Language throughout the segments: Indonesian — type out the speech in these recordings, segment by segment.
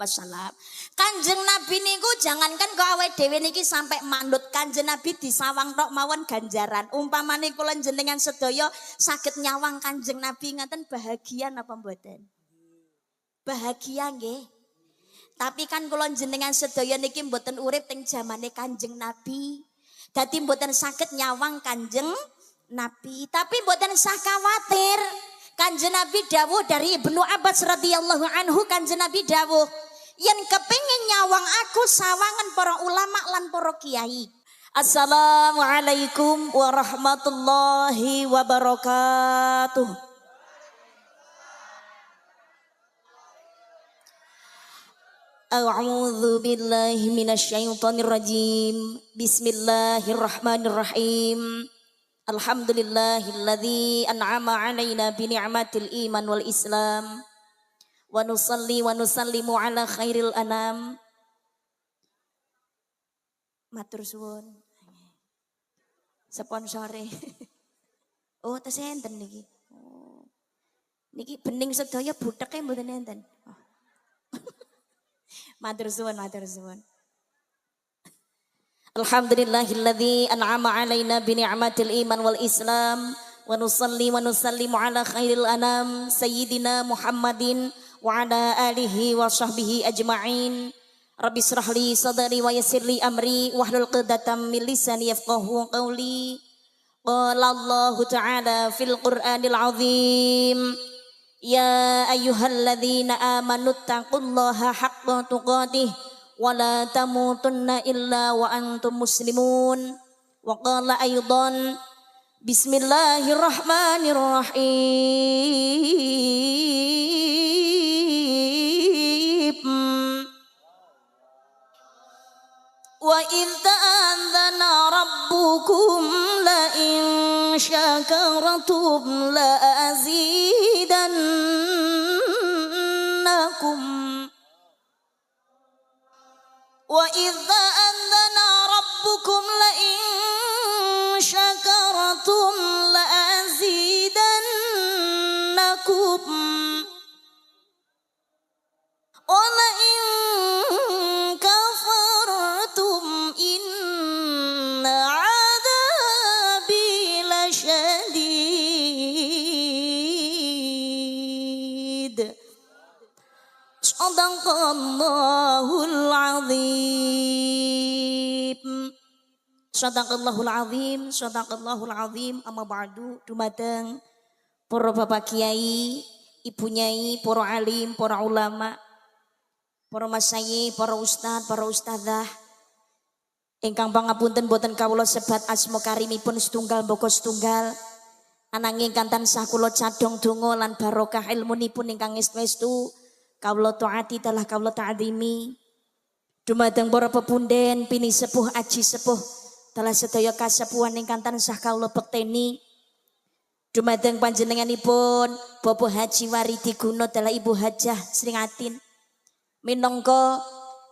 wasallam. Kanjeng Nabi niku jangankan kok awake dhewe niki sampai manut, Kanjeng Nabi disawang tok mawon ganjaran. Umpamane kula jenengan sedaya saged nyawang Kanjeng Nabi ngaten bahagia napa mboten? Bahagia nggih. Tapi kan kula jenengan sedaya niki mboten urip teng zamane Kanjeng Nabi. Dadi mboten saged nyawang Kanjeng Nabi. Tapi mboten usah khawatir. Kanjeng Nabi dawuh dari Ibnu Abbas radhiyallahu anhu, Kanjeng Nabi dawuh, yen kepengin nyawang aku sawangan para ulama lan para kiai. Assalamualaikum warahmatullahi wabarakatuh. A'udzu billahi minasyaitonir rajim. Bismillahirrahmanirrahim. Alhamdulillahilladzi an'ama 'alaina bi ni'matil iman wal islam. Wa nusalli wa nusallimu ala khairil anam. Matur suwun. Sponsore. Oh, tes enten niki. Oh. Niki bening sedaya butheke mboten enten. Oh. Matur suwun, matur suwun. Alhamdulillahilladzi an'ama 'alaina bi ni'matil iman wal islam. Wa nusalli wa nusallimu ala khairil anam sayyidina Muhammadin wa ala alihi wa sahbihi ajma'in. Rabbi shrah li sadri wa yassir li amri wahlul 'uqdatam min lisani yafqahu qawli. Qala Allah ta'ala fil Qur'anil 'azim. Ya ayyuhalladzina amanu taqullaha haqqa tuqatih wa la tamutunna illa wa antum muslimun. Wa qala aydan bismillahirrahmanirrahim. Wa idh ta'adzana rabbukum la in syakartum la azidannakum. Wa idh ta'adzana rabbukum la in syakartum la azidannakum. Wa la in kafartum inna 'adzabi lasyadid. Shadaqallahul azim. Shadaqallahul azim, shadaqallahul azim. Amma ba'du, dumateng para bapak kiai, ibu nyai, para alim, para ulama, para masyayikh, para ustad, para ustadzah. Ingkang pangapunten boten kawula sebat asma karimipun setunggal mboko setunggal. Ananging kantan sah kula cadhong donga lan barokah ilmunipun ingkang estu-estu kawula taati telah kawula ta'zimi. Dumateng para pepunden pini sepuh aji sepuh telah sedaya kasepuhan ingkang tansah kawula bekteni. Dumateng panjenenganipun Bapak Haji Waridi Guno telah Ibu Hajah Sringatin minangka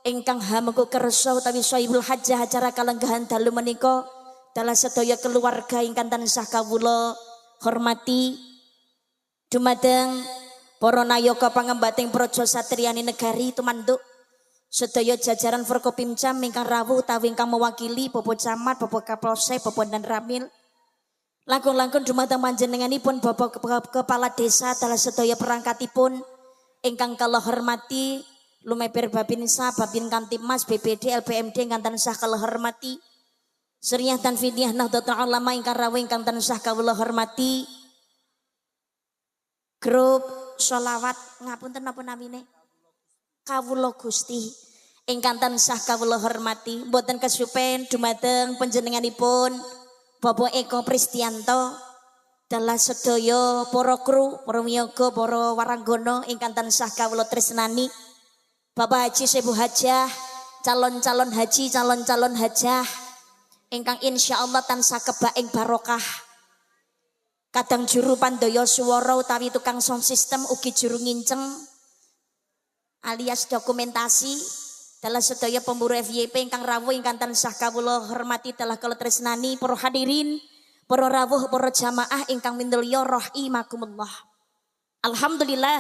ingkang hamengku kersa utawi Sohibul Hajah acara kalenggahan dalu menika telah sedaya keluarga ingkang tansah kawula hormati. Dumateng para nayaka pangembating praja satriyani negari tumanduk sedaya jajaran Forkopimcam ingkang rawuh utawi ingkang mewakili Bapak Camat, Bapak Kapolsek, Bapak dan Ramil. Langkung-langkung dumateng panjenenganipun Bapak Kepala Desa telah sedaya perangkatipun ingkang kala hormati lumeber Babinsa, Babin Kamtibmas, BPD, LPMD ingkang tansah kala hormati. Seriah dan Fidiyah Nahdlatul Ulama ingkang rawuh ingkang tansah kawula hormati. Grup sholawat ngapunten napa namine? Kawula Gusti ingkang tansah kawula hormati. Mboten kesupen dumateng panjenenganipun Bapak Eko Pristianto telah sedaya para kru, para wiyaga, para waranggana ingkang tansah kawula tresnani. Bapak Haji Ibu Hajah, calon-calon haji, calon-calon hajah ingkang insyaallah tansah kebak ing barokah. Kadang juru pandaya swara utawi tukang sound system ugi juru nginceng alias dokumentasi telah sedaya pemburu FYP ingkang rawuh ingkang tansah kawula hormati telah kula tresnani para hadirin, para rawuh, para jamaah ingkang minulya rahimakumullah. Alhamdulillah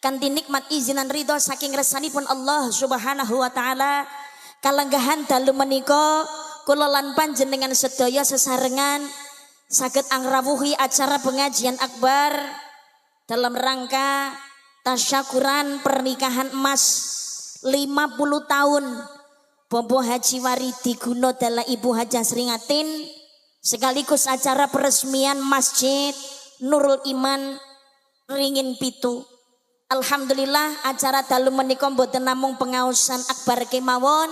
kanthi nikmat izinan ridho saking resanipun Allah Subhanahu wa taala kalenggahan dalu menika kula lan panjenengan sedaya sesarengan saged angrawuhi acara pengajian akbar dalam rangka tasyakuran pernikahan emas 50 tahun Bobo Haji Waridi Gunodala Ibu Hajah Seringatin sekaligus acara peresmian Masjid Nurul Iman Ringin Pitu. Alhamdulillah acara dalu menika mboten namung pengaosan akbar kemawon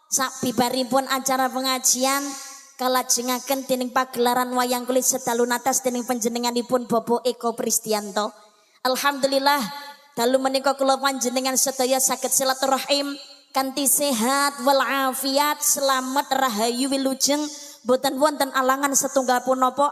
sabibaripun acara pengajian kalajengaken dening pagelaran wayang kulit sedalu atas dening panjenenganipun Bobo Eko Pristianto. Alhamdulillah dalu menika kula panjenengan sedaya saged silaturahim kanthi sehat walafiat selamat rahayu wilujeng boten wonten alangan setunggal punapa.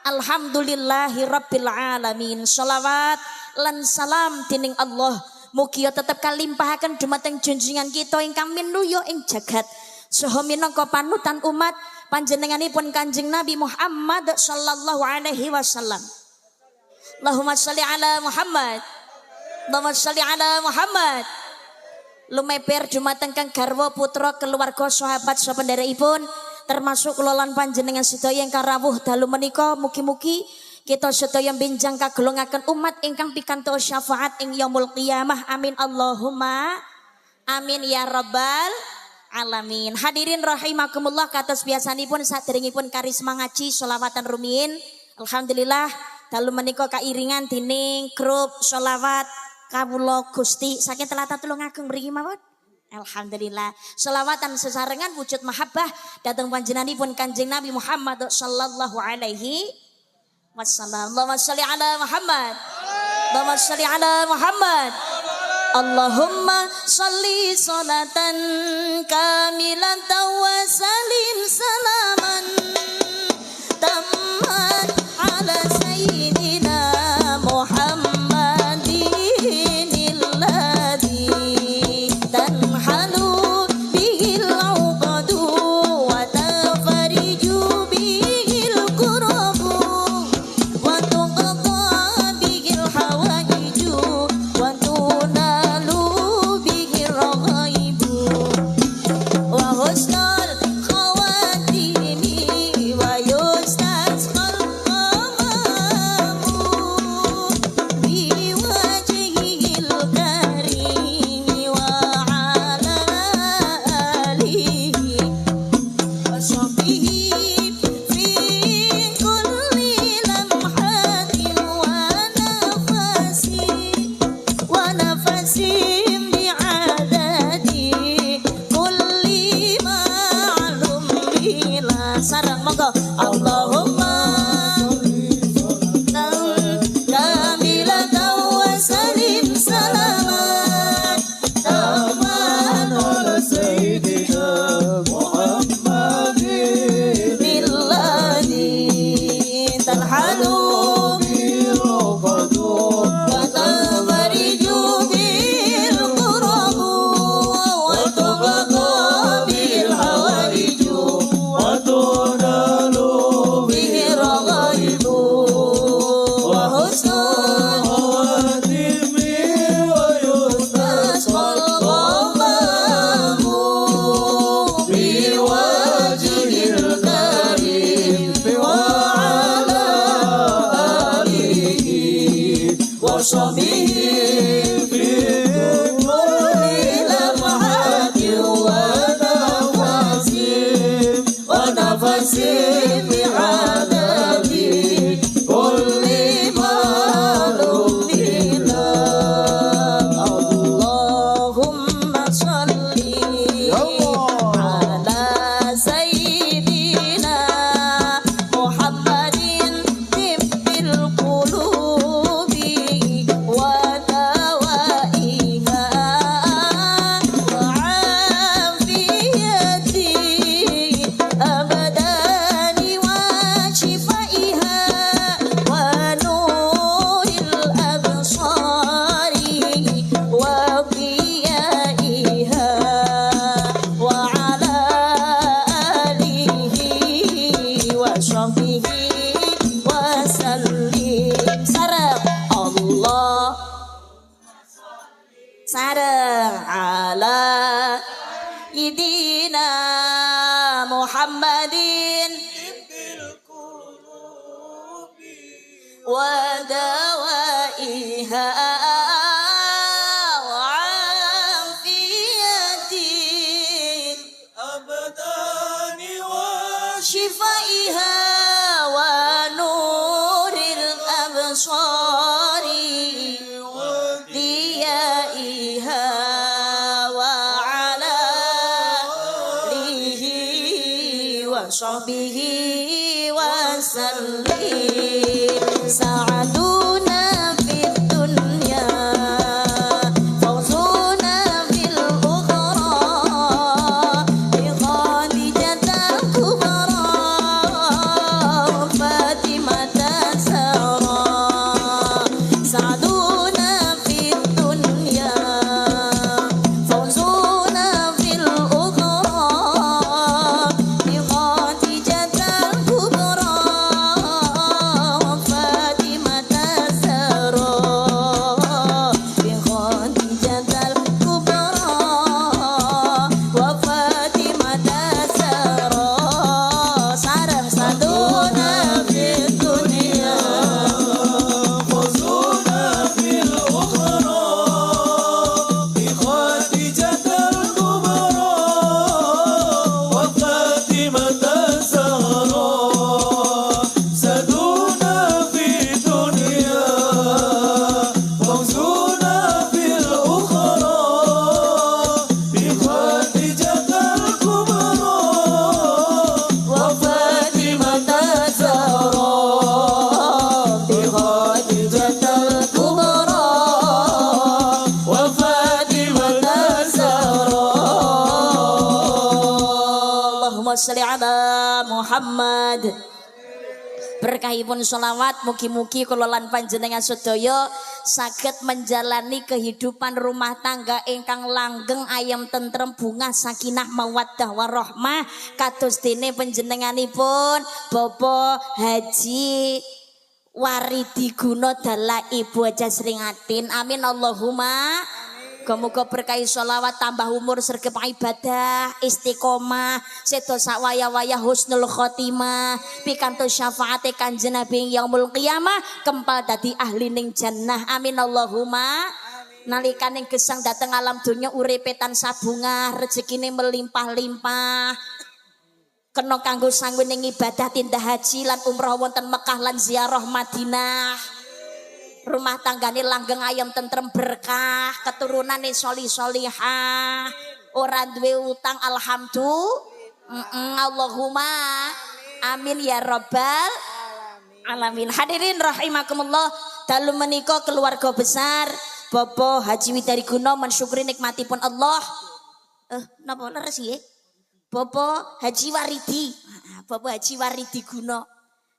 Alhamdulillahi rabbil alamin. Shalawat lan salam dening Allah mugia tetep kalimpahaken dumateng junjungan kita ingkang minuya ing jagat saha minangka panutan umat panjenenganipun Kanjeng Nabi Muhammad sallallahu alaihi wasallam. Allahumma sholli ala Muhammad. Allahumma sholli ala Muhammad. Lumeber dumateng kang garwa putra keluarga sahabat sapenderekipun termasuk kula lan panjenengan sedaya ingkang rawuh dalu menika mugi-mugi kita sedaya benjang kagolongaken umat ingkang pikantuk syafaat ing yaumul qiyamah. Amin Allahumma amin ya rabbal alamin. Hadirin rahimakumullah kados biasanipun saderengipun karisma ngaji sholawatan rumiyin. Alhamdulillah dalu menika kairingan dening grup sholawat kawula Gusti saking Tlatah Tulungagung mriki mawon. Alhamdulillah sholawatan sesarengan wujud mahabbah dhateng panjenenganipun Kanjeng Nabi Muhammad sallallahu alaihi wasallam. Allahumma sholli ala Muhammad. Allahumma sholli ala Muhammad. Allahumma sholli sholatan kamilatan wa salim salaman tamman ala sayyidina Muhammadin alladhi tanhalu bihil uqadu wa tafariju bihil qurabu wa tuqadha bihil hawaiju wa tunalu bihil raghaibu wa husnul khawatim sareng ala idina Muhammadin wa dawaiha wa afiyatin abadani wa shifaiha wa nuril absari diyaiha wa ala alihi wa sahbihi wa sallim sa'aduna fid dunya fawzuna fil ukhra bi khadijatil kubra fatimah tasara sa'aduna fid dunya fawzuna fil ukhra bi khadijatil kubra fatimah tasara bi khadijatil kubra wa fatimah tasara sareng saduna fid dunya fawzuna fil ukhra bi khadijatil kubra wa fatimah tasara saduna fid dunya fawzuna fil ukhra bi khadijatil kubra wa fatimah tasara bi khadijatil kubra wa fatimah tasara Allahumma sholli ala Muhammad. Berkahipun sholawat mugi-mugi kula lan panjenengan sedaya saged menjalani kehidupan rumah tangga ingkang langgeng ayem tentrem bungah sakinah mawaddah warahmah kados dene panjenenganipun Bapak Haji Waridi Gunadala Ibu Haja Sringatin. Amin Allahumma. Muga-muga berkah sholawat tambah umur sregep ibadah istiqomah sedo sak waya-waya husnul khotimah pikantuk syafaate Kanjeng Nabi yaumul qiyamah kempal dadi ahli ning jannah. Amin Allahumma. Nalikaning gesang dateng alam donya uripe tansah bungah rezekine melimpah-limpah kena kanggo sangguning ibadah tindak haji lan umrah wonten Mekah lan ziarah Madinah. Rumah tanggane langgeng ayam tentrem berkah keturunane sholih-sholihah ora duwe utang alhamdulillah. Allahumma amin ya rabbal alamin. Hadirin rahimakumullah, dalu menika keluarga besar Bapak Haji Widari Guno mensyukuri nikmatipun Allah. Napa leres nggih? Bapak Haji Waridi. Bapak Haji Waridi Guno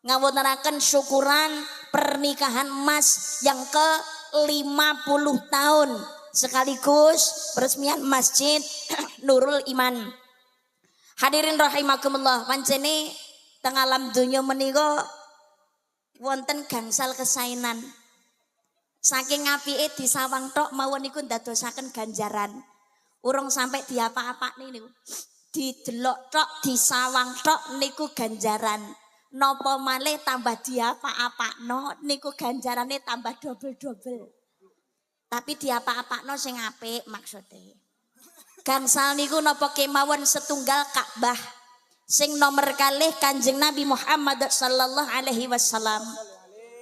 ngawontenaken syukuran pernikahan emas yang ke-50 tahun sekaligus peresmian Masjid Nurul Iman. Hadirin rahimakumullah, pancene teng alam donya menika wonten gangsal kesainan. Saking apike disawang tok mawon niku ndadosaken ganjaran. Urung sampai diapa-apakne niku. Didelok tok, disawang tok niku ganjaran. Napa malih tambah diapa-apakno niku ganjarane tambah double-double. Tapi diapa-apakno sing apik maksude. Gangsal niku napa kemawon setunggal Ka'bah sing nomor kalih Kanjeng Nabi Muhammad sallallahu alaihi wasallam.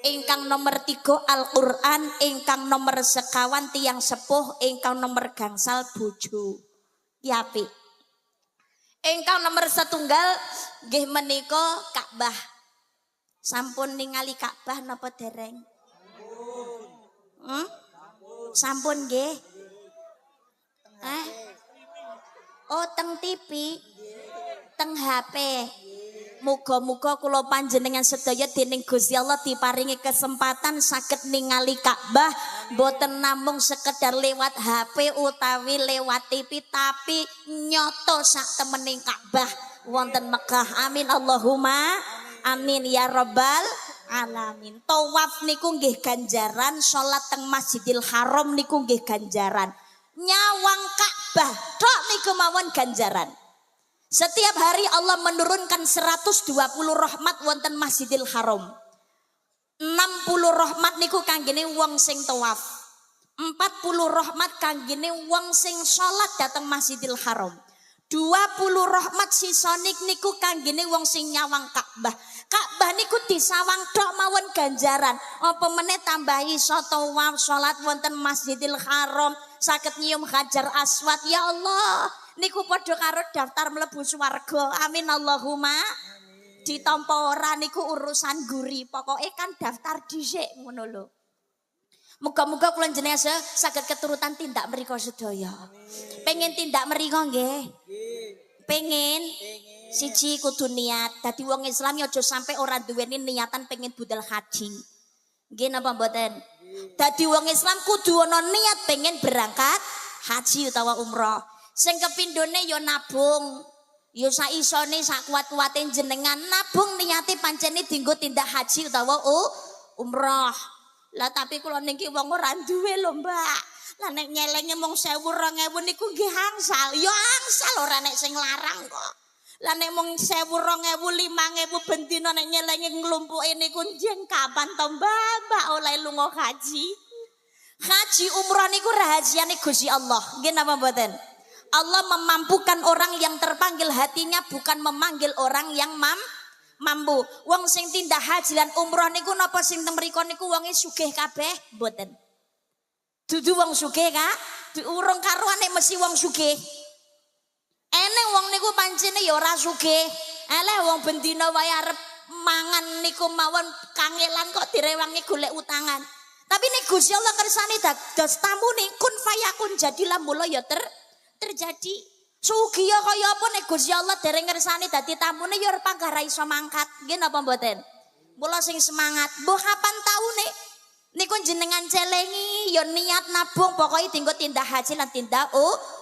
Ingkang nomor 3 Al-Qur'an, ingkang nomor sekawan tiyang sepuh, ingkang nomor gangsal bojo. Apik. Ingkang nomor setunggal nggih menika Ka'bah. Sampun ningali Ka'bah napa dereng? Sampun nggih. Oh teng TV, teng HP. Muga-muga kula panjenengan sedaya dening Gusti Allah diparingi kesempatan saged ningali Ka'bah boten namung sekedar lewat HP utawi lewat TV tapi nyoto sak temening Ka'bah wonten Mekah. Amin Allahumma amin ya rabbal alamin. Tawaf niku nggih ganjaran, salat teng Masjidil Haram niku nggih ganjaran. nyawang Ka'bah tok niku mawon ganjaran. Setiap hari Allah menurunkan 120 rahmat wonten Masjidil Haram. 60 rahmat niku kanggene wong sing tawaf. 40 rahmat kanggene wong sing salat dateng Masjidil Haram. 20 rahmat sisonik niku kanggene wong sing nyawang Ka'bah. Ka'bah niku disawang tok mawon ganjaran. Apa meneh tambah iso tawaf salat wonten Masjidil Haram, saged nyium Hajar Aswad. Ya Allah, niku padha karo daftar mlebu swarga. Amin Allahumma. Ditampa ora niku urusan guri. Pokoke kan daftar dhisik ngono lho. Muga-muga kula jenengan saged keturutan tindak mriku sedaya. Pengen tindak mriku nggih? Pengen. Siji kudu niat. Dadi wong Islam aja sampai ora duweni niatan pengen budal haji. Nggih napa mboten? Dadi wong Islam kudu ana niat pengen berangkat haji utawa umroh. Sing kepindhone ya nabung. Ya saisone sak kuat-kuate jenengan nabung niate pancene dienggo tindak haji utawa umroh. Lah tapi kula niki wong ora duwe lho, Mbak. Lah nek nyelenge mung 1000 2000 niku nggih angsal. Ya angsal ora nek sing larang kok. Lah nek mung 1000 2000 5000 bendina nek nyelenge nglumpuke niku njeng kapan to, Mbak oleh lunga haji. Haji umroh niku rahasiane Gusti Allah. Nggih napa mboten? Allah memampukan orang yang terpanggil hatinya, bukan memanggil orang yang mampu. Wong sing tindak haji lan umroh niku napa sing teng mriku niku wonge sugih kabeh? Mboten. Dudu wong sugih, Kak. Urung karuane mesti wong sugih. Eneng wong niku pancene ya ora sugih. Eleh wong bendina wae arep mangan niku mawon kangelan kok direwangi golek utangan. Tapi nek Gusti Allah kersane dados tamune kun fayakun jadilah mula ya terjadi. Sugiya kaya apa nek Gusti Allah dereng ngersani dadi tamune ya pangkah ra iso mangkat. Nggih napa mboten? Mula sing semangat. Mbok kapan taune niku jenengan celengi ya niat nabung pokoke dienggo tindak haji lan tindak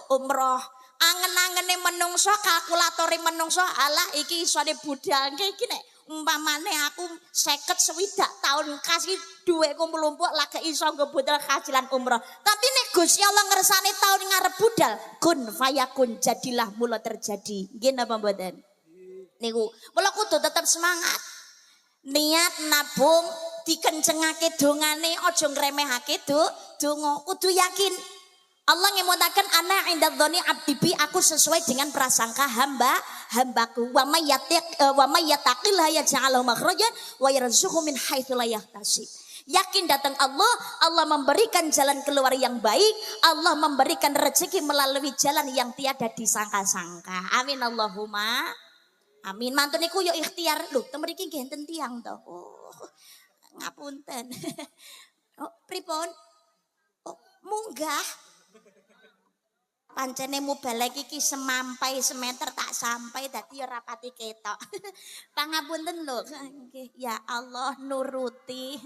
umroh. Angen-angene menungso, kalkulatore menungso, alah iki isone budal. Iki nek umpamane aku 50 swidak tahun kasih duwekku mlumpuk lagi iso nggo budal haji lan umroh. Tapi nek Gusti Allah ngersane tahun ngarep budal, kun fayakun jadilah mula terjadi. Nggih napa mboten? Niku, mula kudu tetep semangat. Niat nabung dikencengake dongane, aja ngremehake donga. Kudu yakin. Allah ngemutaken ana inda dzoni abdi bi, aku sesuai dengan prasangka hambaku. Wa may yattaqillah yaj'alhu makhrajan wa yarzuqhu min haitsu la yahtasib. Yakin datang Allah, Allah memberikan jalan keluar yang baik, Allah memberikan rezeki melalui jalan yang tiada disangka-sangka. Amin Allahumma. Amin. Mantun niku yo ikhtiar. Lho, teng mriki nggih enten tiyang to. Oh, ngapunten. Oh, pripun? Oh, munggah. Pancene mubalek iki semampai semeter tak sampai dadi ora pati ketok. Pangapunten lho. Nggih, ya Allah nuruti.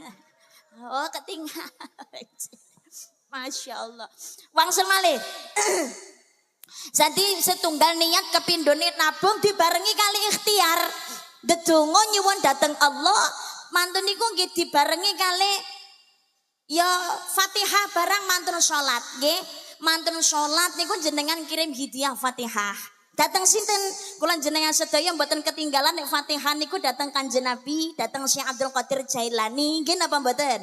Oh, ketinggalan. Masya Allah. Wangsul malih. Jadi setunggal niat kepindone nabung dibarengi kali ikhtiar. Dedonga nyuwun dateng Allah, mantun niku nggih dibarengi kali ya Fatihah barang mantun salat nggih. Mantun salat niku jenengan kirim hadiah Fatihah. Datang sinten kula jenengan sedaya mboten ketinggalan nek Fatihah niku datang Kanjeng Nabi, datang Syekh Abdul Qadir Jailani, nggih napa mboten?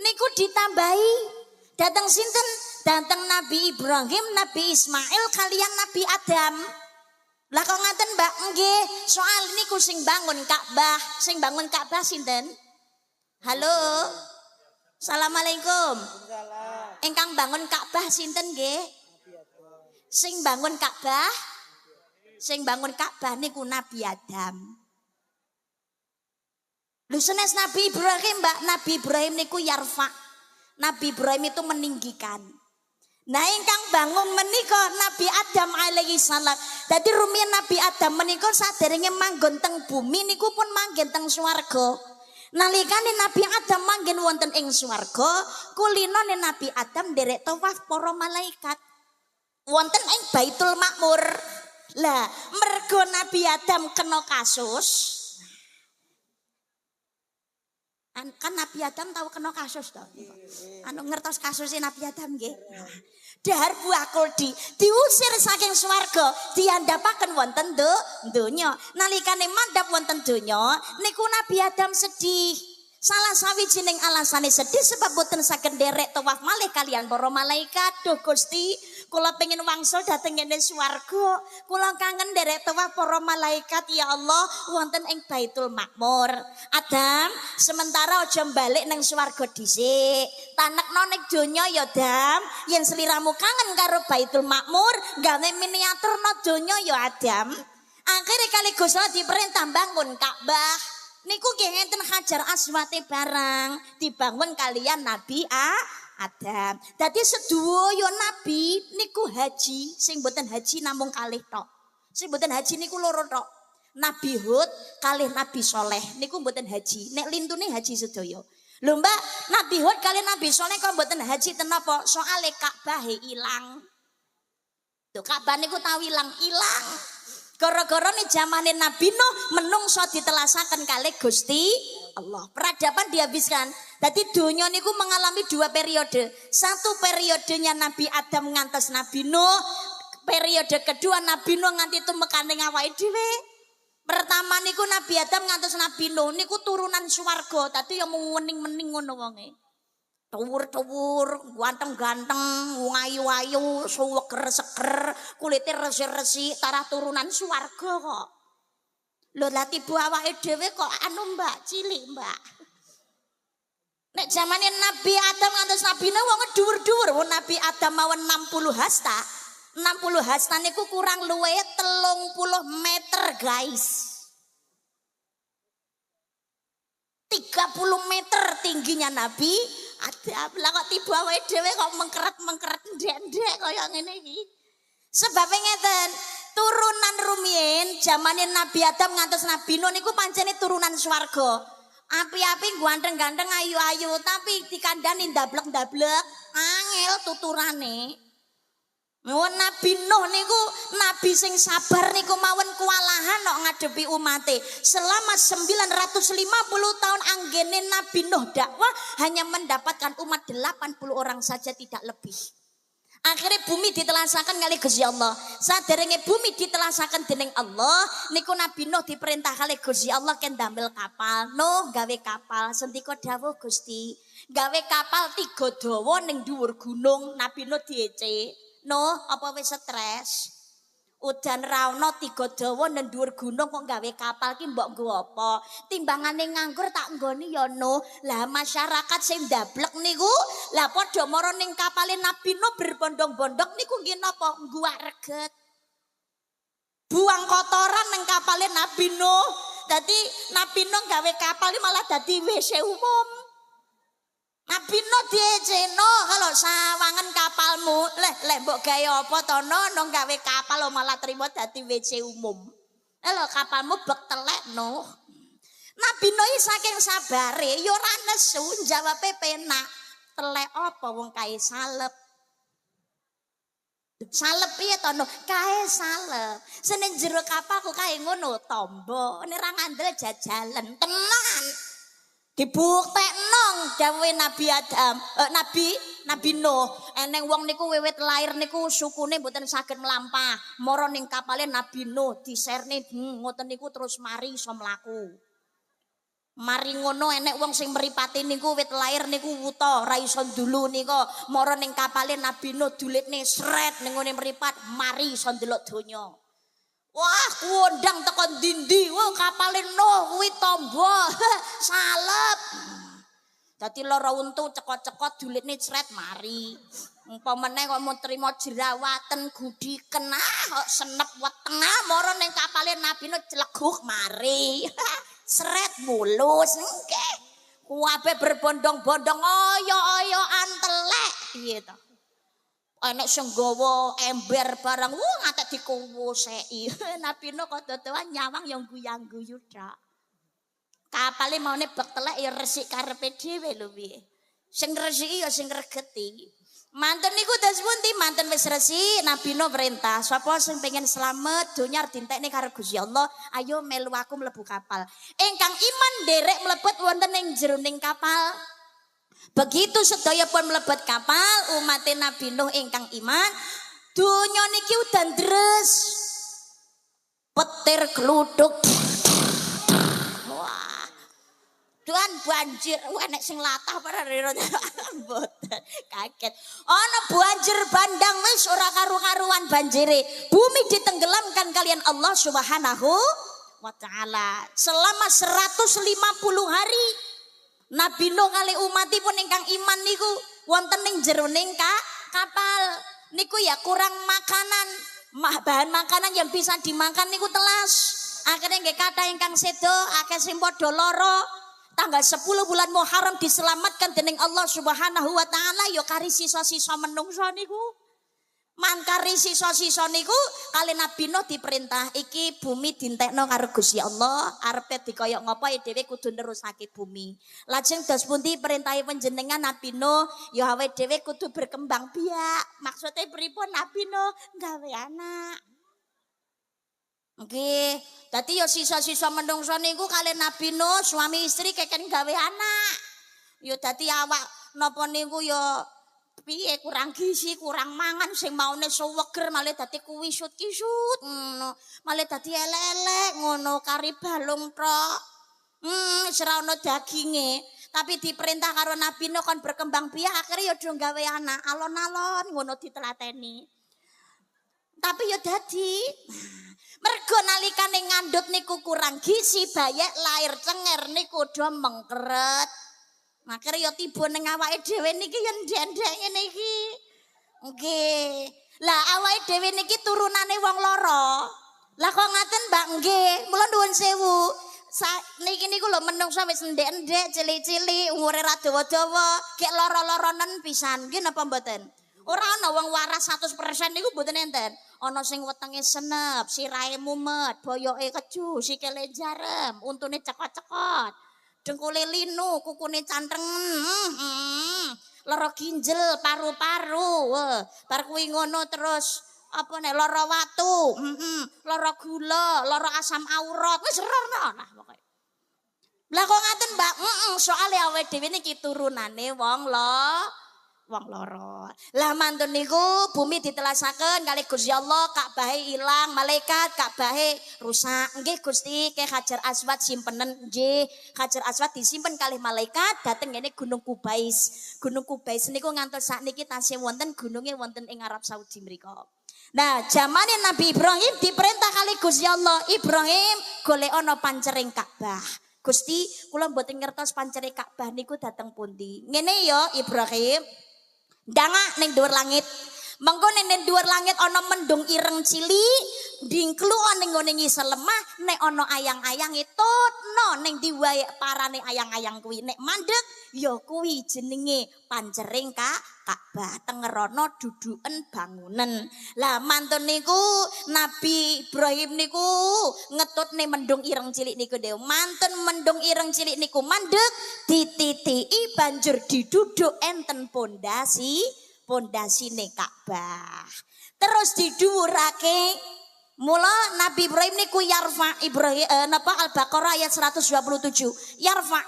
Niku ditambahi. Datang sinten? Datang Nabi Ibrahim, Nabi Ismail kalian Nabi Adam. Lah kok ngaten, Mbak? Nggih, soal niku sing bangun Ka'bah, sing bangun Ka'bah sinten? Halo. Assalamualaikum. Engkang bangun Ka'bah sinten nggih? Sing bangun Ka'bah? Sing bangun Ka'bah niku Nabi Adam. Lho senes Nabi Ibrahim, Mbak, Nabi Ibrahim niku yarfa. Nabi Ibrahim itu meninggikan. Nah ingkang bangun menika Nabi Adam alaihi salam. Dadi rumiyin Nabi Adam menika saderenge manggon teng bumi niku pun manggen teng swarga. Nalikane Nabi Adam manggen wonten ing swarga, kulinane Nabi Adam nderek tawaf para malaikat wonten ing Baitul Makmur. Lah, mergo Nabi Adam kena kasus. Kan Nabi Adam tahu kena kasus toh. Anu ngertos kasusnya Nabi Adam nggih. Dahar buah kuldi diusir saking swarga diandhapaken wonten donya. Nalikane mandhap wonten donya niku Nabi Adam sedih. Salah sawijining alasane sedih sebab boten saged nderek tawaf malih kalian para malaikat. Duh Gusti, kula pengin wangsul dhateng ngene swarga. Kula kangen nderek tawaf para malaikat ya Allah wonten ing Baitul Makmur. Adam, sementara aja balik nang swarga dhisik. Tanekno ning donya ya Adam. Yen sliramu kangen karo Baitul Makmur, gawe miniaturno donya ya Adam. Akhire kali Gusti diperintah bangun Ka'bah. Niku nggih ngenten Hajar Aswate barang dibangun kalian Nabi Adam. Dadi sedaya nabi niku haji, sing mboten haji namung kalih tok. Sing mboten haji niku loro tok. Nabi Hud kalih Nabi Soleh niku mboten haji. Nek lintune haji sedaya. Lho Mbak, Nabi Hud kalih Nabi Soleh kok mboten haji ten napa? Soale Ka'bah ilang. Tuh Ka'bah niku tau ilang. Gara-gara nih zamane Nabi Nuh menungso ditelasaken kalih Gusti Allah. Peradaban dihabiskan. Jadi dunia niku mengalami 2 periode. Satu periodenya Nabi Adam ngantos Nabi Nuh. Periode kedua Nabi Nuh nganti tumekane awake dhewe. Pertama niku Nabi Adam ngantos Nabi Nuh niku turunan swarga. Dadi ya mung wening-wening ngono wonge. Tuwur-tuwur, ganteng-ganteng, ayu-ayu, suweger-seger, kulite resi-resi, tarah turunan swarga kok. Lho lah tiba awake dhewe kok anu Mbak, cilik Mbak. Nek zamane Nabi Adam ngantos Nabi Nuh wong dhuwur-dhuwur, wong Nabi Adam mawon 60 hasta. 60 hasta niku kurang luwih 30 meter, guys. 30 meter tingginya Nabi Adam. Lah kok tiba awake dhewe kok mengkeret-mengkeret ndek-ndek kaya ngene iki. Sebab ngeten, turunan rumiyin zamane Nabi Adam ngantos Nabi Nuh niku pancene turunan swarga. Api-api ganteng-ganteng ayu-ayu tapi dikandani ndablek-ndablek, angel tuturane. Nuwun Nabi Nuh niku nabi sing sabar niku mawon kuwalahan kok ngadepi umate. Selama 950 tahun anggene Nabi Nuh dakwah hanya mendapatkan umat 80 orang saja tidak lebih. Akhirnya bumi ditelasakan kali Gusti Allah. Saderenge bumi ditelasakan dening Allah niku Nabi Nuh diperintah kali Gusti Allah ken damel kapal. Nuh gawe kapal sendika dawuh Gusti. Gawe kapal 3 dawa ning dhuwur gunung. Nabi Nuh diece. No, apa wis stres? Udan ra ono 3 dawa nang dhuwur gunung kok gawe kapal ki mbok nggo apa? Timbangane nganggur tak nggoni ya no. Lah masyarakat sing ndablek niku lah padha mara ning kapale Nabi Nuh berbondong-bondong niku nggih napa? Ngguwak reget. Buang kotoran nang kapale Nabi Nuh. Dadi Nabi Nuh gawe kapal iki malah dadi WC umum. Nabi Nuh dieceno kalau sawangan kapalmu lek mbok gawe apa to no gawe kapal lo malah trimo dadi WC umum. Lho kapalmu bek telek no. Nabi Nuh saking sabare ya ora nesu jawabe penak. Telek apa wong kae salep. Salep piye to no? Kae salep. Seneng jero kapalku kae ngono tombo. Nek ra ngandel jajalan tenan. Dibuktekno dawuhe Nabi Adam, Nabi Nuh, eneng wong niku wiwit lair niku sukune mboten saged mlampah. Mara ning kapale Nabi Nuh diserne ngoten niku terus mari iso mlaku. Mari ngono enek wong sing mripate niku wit lair niku wuta, ora iso ndulu nika. Mara ning kapale Nabi Nuh dulitne sret ning ngene mripat, mari iso ndelok donya. Wah, kondang tekan dindi, wah kapale Nuh kuwi tombo, salep. Dadi lara untu cekot-cekot dulitne cret mari. Umpama meneh kok mau trimo jerawatan gudiken kok senep weteng mara ning kapale Nabi Nuh cleguk mari. Sret mulus nggih. Kuwabe berbondong-bondong oyo-oyoan telek piye to. Enek sing nggawa ember barang ngatek dikuwuseki. Nabi Nuh kok dodoan nyawang yang guyang-guyu tok. Kapale maune bek telek ya resik karepe dhewe lho piye. Sing resiki ya sing regeti. Manten niku dos pundi manten wis resi Nabi Nuh perintah sapa sing pengen slamet donya dintekne karo Gusti Allah ayo melu aku mlebu kapal. Ingkang iman nderek mlebet wonten ing jeroning kapal. Begitu sedaya pun mlebet kapal umat Nabi Nuh ingkang iman donya niki udan deres. Petir gluduk. Wah. Tuan banjir, nek sing latah para riro mboten kaget. Ana banjir bandang wis ora karu-karuan banjire. Bumi ditenggelamkan kalian Allah Subhanahu wa taala. Selama 150 hari Nabi Nuh kali umatipun ingkang iman niku wonten ing jeroning kapal. Niku ya kurang makanan, bahan makanan yang bisa dimakan niku telas. Akhirnya nggih kathah ingkang sedo akeh sing padha lara. Tanggal 10 bulan Muharram diselamatkan dening Allah Subhanahu wa taala ya kari sisa-sisa menungso niku. Man kari sisa-sisa niku kali Nabi Nuh diperintah iki bumi dintekno karo Gusti Allah, arepe dikoyok ngopo ya dhewe kudu nerusake bumi. Lajeng dos pundi perintahe panjenengan Nabi Nuh ya awake dhewe kudu berkembang biak. Maksudnya pripun Nabi Nuh gawe anak. Nggih, dadi ya sisa-sisa menungso niku kali Nabi Nuh suami istri keken gawe anak. Ya dadi awak napa niku ya piye kurang gizi, kurang mangan sing maune suweger malah dadi kuwisut-kisut ngono. Malah dadi elek-elek ngono kari balung tok. Ora ono daginge. Tapi diperintah karo Nabi Nuh kon berkembang biak akhirnya ya do gawe anak alon-alon ngono ditelateni. Tapi ya dadi mergo nalikane ngandhut niku kurang gizi bayek lahir cenger niku do mengkeret. Makire ya tiba ning awake dhewe niki ya ndendek ngene iki. Nggih. Lah awake dhewe niki turunane wong lara. Lah kok ngaten Mbak nggih, mula nuwun sewu. Niki niku lho menungsa wis ndek-ndek cilik-cilik umure ra dawa-dawa, gek lara-laranen pisan. Nggih napa mboten? Ora ana wong waras 100% niku mboten enten. Ana sing wetenge senep, sirahe mumet, boyoke keju, sikile jarem, untune cekot-cekot. Dengkule linu, kukune canteng. Lara ginjel, paru-paru. Bar kuwi ngono terus apa nek lara watu, lara gula, lara asam aurat. Wis ora lah pokoke. Lah kok ngaten, Mbak? Soale awake dhewe niki turunane wong loro. Lah mantun niku bumi ditelasaken kali Gusti Allah, Ka'bahe ilang, malaikat Ka'bahe rusak. Nggih Gusti, ke Hajar Aswad simpenen nggih. Hajar Aswad disimpen kalih malaikat dateng ngene Gunung Kubais. Gunung Kubais niku ngantos sakniki tasih wonten gununge wonten ing Arab Saudi mriku. Nah, zamane Nabi Ibrahim diperintah kali Gusti Allah, Ibrahim golek ana pancering Ka'bah. Gusti, kula mboten ngertos pancering Ka'bah niku dateng pundi. Ngene ya Ibrahim. Dangak ning dhuwur langit. Mengko ning dhuwur langit ana mendung ireng cilik, dingklu ning ngene ngisor lemah, nek ana ayang-ayang tutno ning diwae parane ayang-ayang kuwi. Nek mandeg ya kuwi jenenge pancering Ka'bah, tengerono duduken bangunan. Lah mantun niku Nabi Ibrahim niku ngetutne mendung ireng cilik niku dhewe. Mantun mendung ireng cilik niku mandeg dititiki banjur diduduk enten pondasine Ka'bah. Terus didhuwurake. Mula Nabi Ibrahim niku yarfa Ibrahim Al-Baqarah ayat 127. Yarfa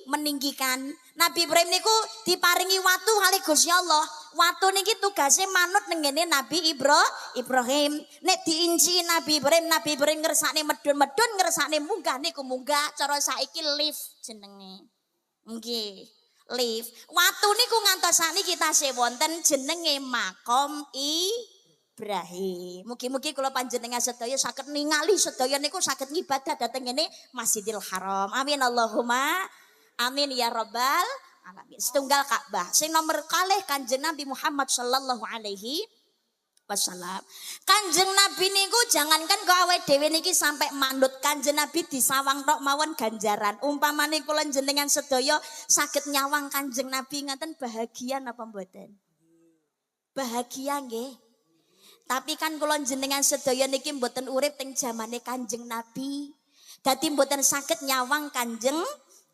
meninggikan. Nabi Ibrahim niku diparingi watu kali Gusti Allah. Watu niki tugase manut ning ngene Nabi Ibrahim. Nek diinci Nabi Ibrahim ngersakne medun-medun, ngersakne munggah niku munggah. Cara saiki lift jenenge. Nggih, lift. Watu niku ngantos sakniki tasih wonten jenenge Makom Ibrahim. Mugi-mugi kula panjenengan sedaya saged ningali sedaya niku saged ngibadah dhateng ngene Masjidil Haram. Amin Allahumma amin ya rabbal alamin. Setunggal Ka'bah. Sing nomor kalih Kanjeng Nabi Muhammad sallallahu alaihi wasallam. Kanjeng Nabi niku jangankan kok awake dhewe niki sampai manut Kanjeng Nabi disawang tok mawon ganjaran. Umpamane kula jenengan sedaya saged nyawang Kanjeng Nabi ngaten bahagia napa mboten? Bahagia nggih. Tapi kan kula jenengan sedaya niki mboten urip teng zamane Kanjeng Nabi. Dadi mboten saged nyawang Kanjeng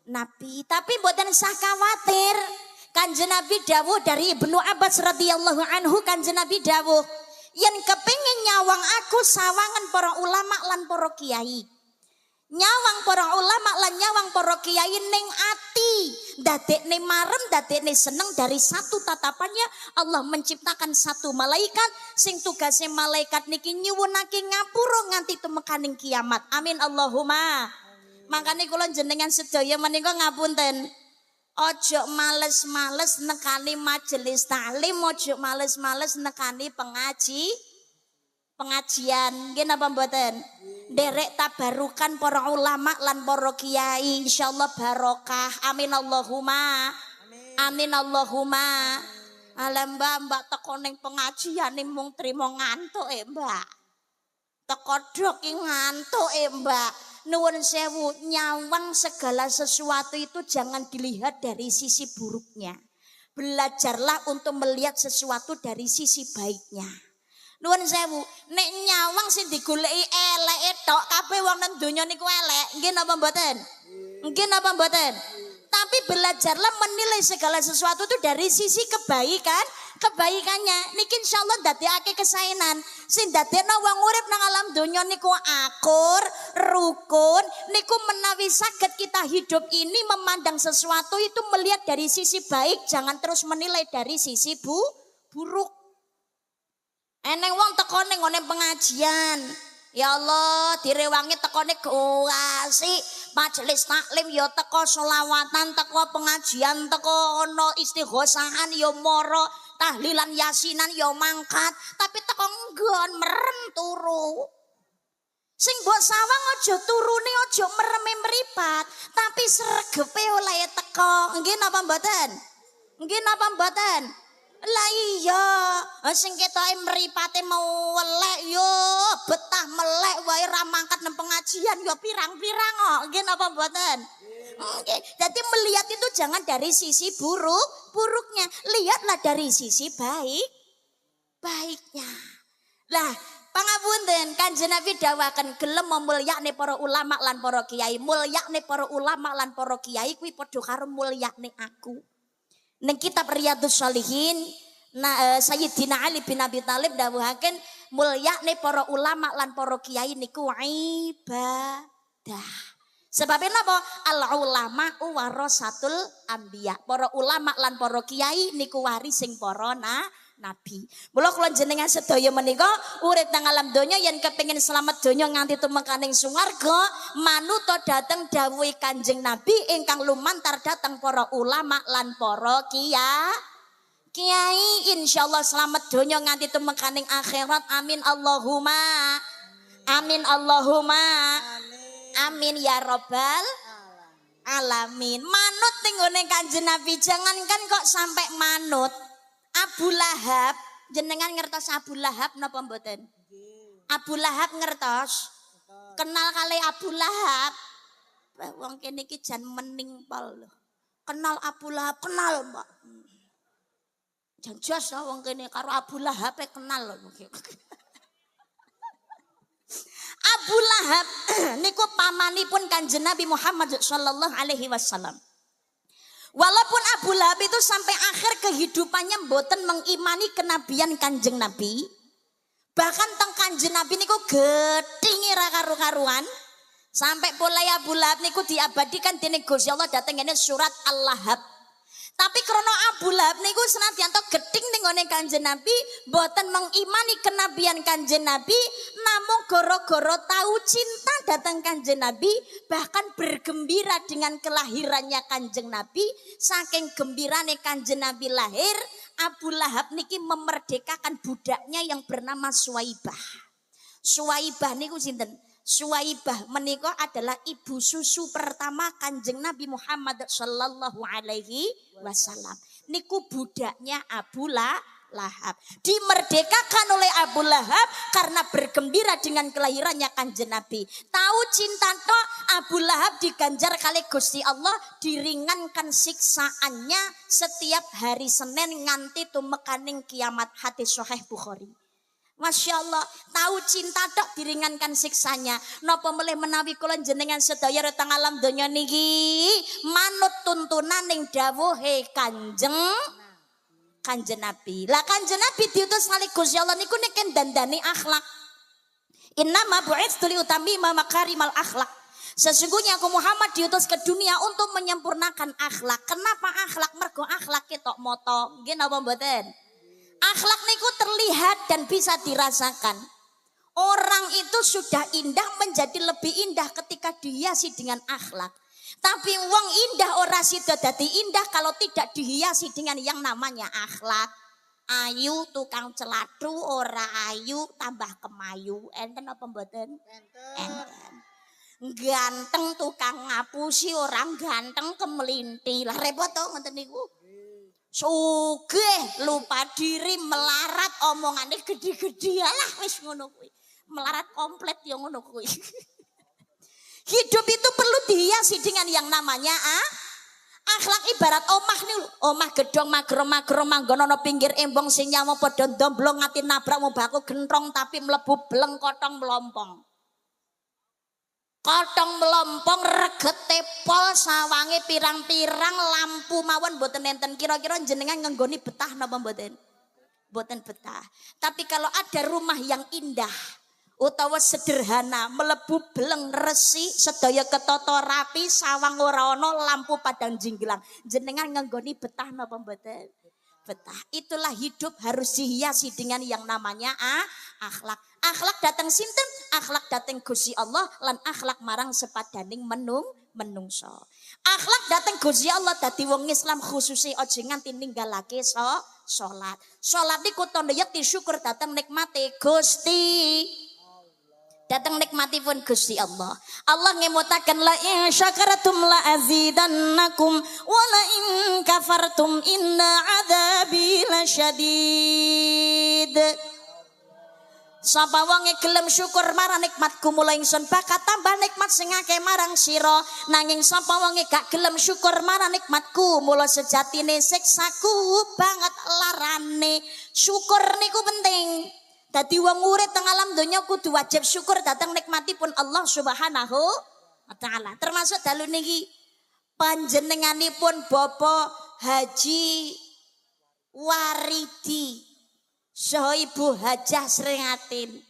Nabi. Tapi mboten usah khawatir. Kanjeng Nabi dawuh dari Ibnu Abbas radhiyallahu anhu, Kanjeng Nabi dawuh, yen kepengin nyawang aku sawangan para ulama lan para kiai. Nyawang para ulama lan nyawang para kiai ning ati, dadekne marem, dadekne seneng. Dari satu tatapannya Allah menciptakan satu malaikat sing tugasnya malaikat niki nyuwunake ngapura nganti tumekaning kiamat. Amin Allahumma. Makane kula jenengan sedaya menika ngapunten. Ojo males-males nekani majelis taklim, ojo males-males nekani pengajian. Nggih napa mboten? Derek tabarukan para ulama lan para kiai, insyaallah barokah. Amin Allahumma. Amin Allahumma. Ala mbak teko ning pengajian mung trimo ngantuk mbak. Teko dok ngantuk mbak. Nuwun sewu, nyawang segala sesuatu itu jangan dilihat dari sisi buruknya. Belajarlah untuk melihat sesuatu dari sisi baiknya. Nuwun sewu, nek nyawang sing digoleki eleke tok, kabeh wong nang donya niku elek. Nggih napa mboten? Nggih napa mboten? Tapi belajarlah menilai segala sesuatu itu dari sisi kebaikannya. Niki insyaallah dadekake kesaenan. Sing dadekno wong urip nang alam donya niku akur, rukun. Niku menawi saged kita hidup ini memandang sesuatu itu melihat dari sisi baik, jangan terus menilai dari sisi buruk. Eneng wong teko ning ngene pengajian. Ya Allah, direwangi tekone asik. Majelis taklim ya teko selawatan, teko pengajian, teko ono istighosahan ya moro, tahlilan yasinan ya mangkat, tapi teko nggon merem turu. Sing mbok sawang aja turune aja mereme mripat, tapi sregepe oleh teko. Nggih napa mboten? Nggih napa mboten? Lah iya, sing ketoke mripate mau welek yo betah melek wae ra mangkat nang pengajian yo pirang-pirang kok. Nggih napa mboten? Nggih. Jadi melihat itu jangan dari sisi buruknya, lihatlah dari sisi baiknya. Lah, pangapunten, Kanjeng Nabi dawuhaken gelem mulyakne para ulama lan para kiai. Mulyakne para ulama lan para kiai kuwi padha karo mulyakne aku. Neng kitab Riyadhus Shalihin, Sayyidina Ali bin Abi Thalib dawuhaken mulyakne para ulama lan para kiai niku ibadah. Sebabnya napa? Al ulama warasatul anbiya. Para ulama lan para kiai niku warising para nabi. Mula kula jenengan sedaya menika urip nang alam donya yen kepengin selamat donya nganti tumekaning swarga, manuta dhateng dawuhe Kanjeng Nabi ingkang lumantar dhateng para ulama lan para kiai. Insyaallah selamat donya nganti tumekaning akhirat. Amin Allahumma. Amin Allahumma. Amin ya rabbal alamin. Manut ning gone Kanjeng Nabi, jangankan kok sampai manut. Abu Lahab, jenengan ngertos Abu Lahab napa mboten? Abu Lahab ngertos? Kenal kali Abu Lahab? Wong kene iki jan mening pol lho. Kenal Abu Lahab, kenal, Mbak. Jan jos wong kene karo Abu Lahab kenal lho. Abu Lahab niku pamanipun Kanjeng Nabi Muhammad sallallahu alaihi wasallam. Walaupun Abu Lahab itu sampai akhir kehidupannya mboten mengimani kenabian Kanjeng Nabi, bahkan teng Kanjeng Nabi niku gedhinge ra karu-karuan, sampai mulai Abu Lahab niku diabadikan dening Gusti Allah dhateng ngene surat Al-Lahab. Tapi krana Abu Lahab niku senadyan to gedhing ning gone Kanjeng Nabi, mboten mengimani kenabian Kanjeng Nabi, namung gara-gara tahu cinta datang Kanjeng Nabi, bahkan bergembira dengan kelahirannya Kanjeng Nabi. Saking gembirane Kanjeng Nabi lahir, Abu Lahab niki memerdekakan budaknya yang bernama Suwaibah. Suwaibah niku sinten? Suwaibah menika adalah ibu susu pertama Kanjeng Nabi Muhammad sallallahu alaihi wasallam. Niku budaknya Abu Lahab. Dimerdekakan oleh Abu Lahab karena bergembira dengan kelahirannya Kanjeng Nabi. Tahu cinta tok, Abu Lahab diganjar kali Gusti Allah, diringankan siksaannya setiap hari Senin nganti tumekaning kiamat. Hadis Sahih Bukhari. Masya Allah, tahu cinta tok diringankan siksanya. Napa melih menawi kula jenengan sedaya retang alam donya niki manut tuntunan ning dawuhe Kanjeng Nabi. Lah Kanjeng Nabi diutus kali Gusti Allah niku nek dandani akhlak. Innama bu'itsu liutammima makarimal akhlak. Sesungguhnya aku Muhammad diutus ke dunia untuk menyempurnakan akhlak. Kenapa akhlak? Mergo akhlak ketok moto. Nggih napa mboten? Akhlak niku terlihat dan bisa dirasakan. Orang itu sudah indah menjadi lebih indah ketika dihiasi dengan akhlak. Tapi wong indah ora sida dadi indah kalau tidak dihiasi dengan yang namanya akhlak. Ayu tukang celatu ora ayu tambah kemayu. Enten apa mboten? Enten. Ganteng tukang ngapusi orang ganteng kemelinti. Lah repot to ngoten niku. Sugih lupa diri melarat omongane gede-gede lah wis ngono kuwi. Melarat komplet ya ngono kuwi. Hidup itu perlu dihiasi dengan yang namanya akhlak. Ibarat omah nih, omah gedong magro manggon ana pinggir embong sing nyawa padha ndomblong ngati nabrak mobaku gentrong tapi mlebu bleng kotong melompong. Kotong melompong regete pol sawange pirang-pirang lampu mawon mboten enten. Kira-kira jenengan ngenggoni betah napa mboten? Mboten betah. Tapi kalau ada rumah yang indah utawa sederhana melebu beleng resi sedaya ketata rapi sawang ora ana lampu padang jinggilang, jenengan ngenggoni betah napa mboten? Betah. Itulah hidup harus dihiasi dengan yang namanya akhlak. Akhlak datang sinten? Akhlak datang Gusti Allah lan akhlak marang sepadaning menungso. Akhlak datang Gusti Allah dadi wong Islam khususe aja nganti ninggalake salat. Salat niku tandha yakti syukur datang nikmate Gusti. Datang nikmatipun Gusti Allah. Allah ngemutaken la in syakartum la azidannakum wa la in kafartum inna adzabi lasyadid. Sapa wonge gelem syukur marang nikmatku mula ingsun bakal tambah nikmat sing akeh marang sira. Nanging sapa wonge gak gelem syukur marang nikmatku mula sejatine siksaku banget larane. Syukur niku penting. Dadi wong urip teng alam donya kudu wajib syukur datang nikmatipun Allah Subhanahu wa taala. Termasuk dalu niki panjenenganipun Bapak Haji Waridi saha Ibu Hajah Sringatin.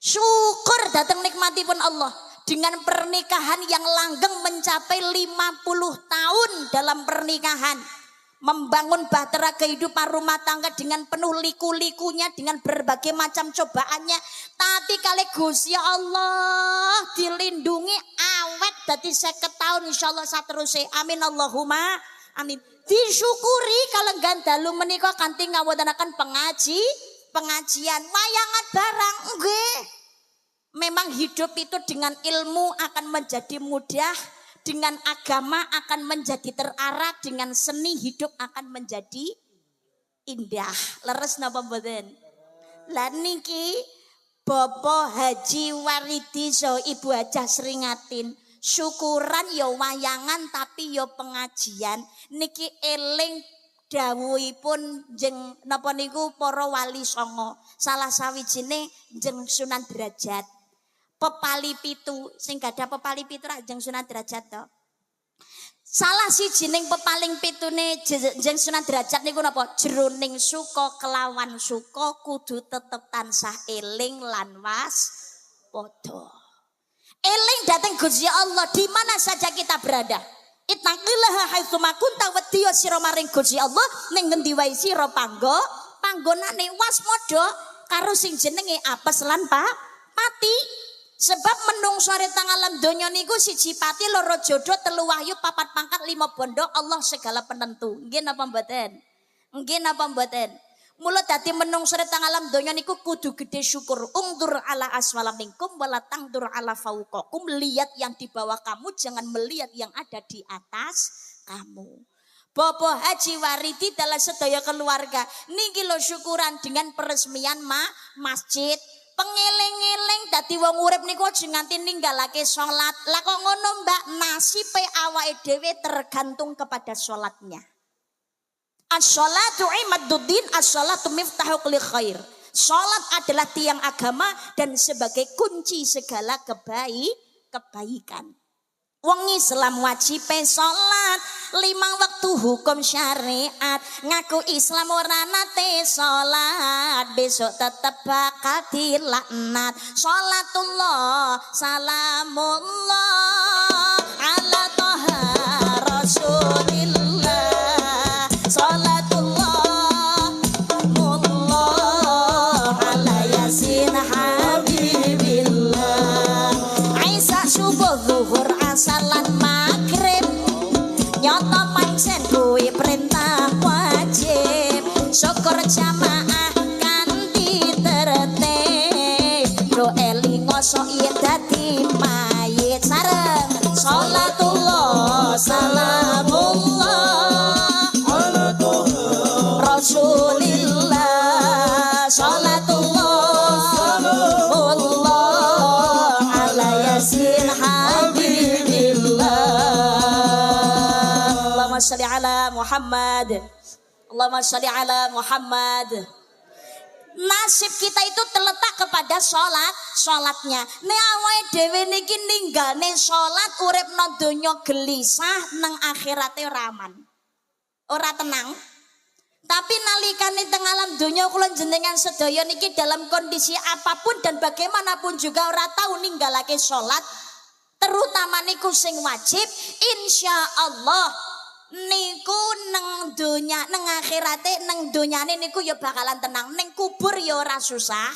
Syukur datang nikmatipun Allah dengan pernikahan yang langgeng mencapai 50 tahun dalam pernikahan. Membangun bahtera kehidupan rumah tangga dengan penuh liku-likunya, dengan berbagai macam cobaannya. Tapi kali Gusti Allah dilindungi awet dadi 50 tahun insyaallah saterusé. Amin Allahumma amin. Disyukuri kalau gandalu menika kanthi ngawontenaken pengajian wayangan barang nggih. Memang hidup itu dengan ilmu akan menjadi mudah. Dengan agama akan menjadi terarah, dengan seni hidup akan menjadi indah. Leres napa mboten? Lah niki Bapak Haji Waridi so Ibu Hajah Sringatin, syukuran ya wayangan tapi ya pengajian. Niki eling dawuhipun jeng napa niku para wali songo. Salah sawijine jeng Sunan Derajat. Pepali pitu sing gadah pepali pitu rak jeng Sunan Derajat to. Salah sijining pepaling pitune jeng Sunan Derajat niku napa? Jroning suka kelawan suka kudu tetep tansah eling lan waspada. Eling dhateng Gusti Allah di mana saja kita berada. Ittaqillaha haitsu ma kunta wedya sira maring Gusti Allah ning ngendi wae sira panggonane waspada karo sing jenenge apes lan pati. Sebab menungso retang alam donya niku siji pati, loro jodoh, telu wahyu, papat pangkat, 5 bondo, Allah segala penentu. Nggih napa mboten? Nggih napa mboten? Mula dadi menungso retang alam donya niku kudu gede syukur. Ungdur ala aswala minkum wala tangdur ala fauqakum. Lihat yang di bawah kamu, jangan melihat yang ada di atas kamu. Bapak Haji Waridi dalam sedaya keluarga niki lho syukuran dengan peresmian masjid. Pengeling-eling dadi wong urip niku aja nganti ninggalake salat. Lah kok ngono Mbak, nasibe awake dhewe tergantung kepada salatnya. As-shalatu imaduddin, as-shalatu miftahu kulli khair. Sholat adalah tiang agama dan sebagai kunci segala kebaikan. Wong Islam wajib sholat 5 waktu hukum syariat. Ngaku Islam ora nate sholat, besok tetep bakal dilaknat. Sholatullah salamullah ala toha rasulillah. Sholatullah mullah ala yasin habibillah. Aisyah subuh zuhur salat maghrib nyoto pancen kuwi perintah wajib. Syukur jamaah kanthi tertib, do elingo sok yen dadi mayit sareng. Sholatullah salamullah ala toha rasulillah. Sholatullah salamullah ala yasin Allahumma sholli ala Muhammad. Allahumma sholli ala Muhammad. Nasib kita itu terletak kepada sholatnya. Nek awake dhewe niki ninggane sholat urip nang donya gelisah, nang akhirate ora aman. Ora tenang. Tapi nalikane teng alam donya kula jenengan sedaya niki dalam kondisi apapun dan bagaimanapun juga ora tahu ninggalake sholat. Terutama niku sing wajib, insya Allah niku neng dunya, neng akhirate, neng dunyane niku ya bakalan tenang. Neng kubur ya ora susah,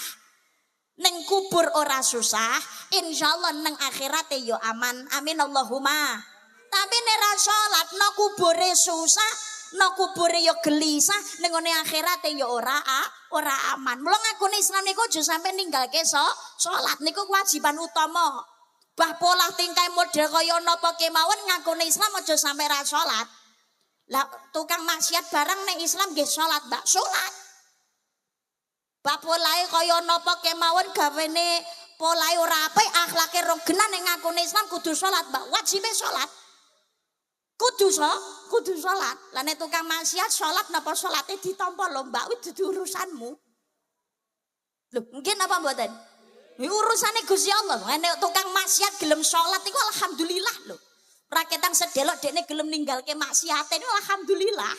neng kubur ora susah. Insya Allah neng akhirate ya aman. Amin Allahumma. Tapi nera sholat, no kubure susah, no kubure ya gelisah, nengone akhirate ya ora aman. Mula ngakune Islam niku aja sampe ninggalke sholat niku kewajiban utama. Bah pola tingkai model kaya napa kemawon ngakune Islam aja sampe ra salat. Lah tukang maksiat barang nek Islam nggih salat, Mbak, salat. Bah polahe kaya napa kemawon gawene polahe ora apik, akhlake rong genah nek ngakune Islam kudu salat, Mbak. Wajibe salat. Kudu salat. Lah nek tukang maksiat salat napa salate ditampa lho, Mbak, kuwi dudu urusanmu. Lho, mungkin apa mboten? Ini urusannya Gusti Allah. Nek tukang maksiat gelem sholat itu alhamdulillah loh. Raketang sedelok dekne gelem ninggalke maksiat itu alhamdulillah.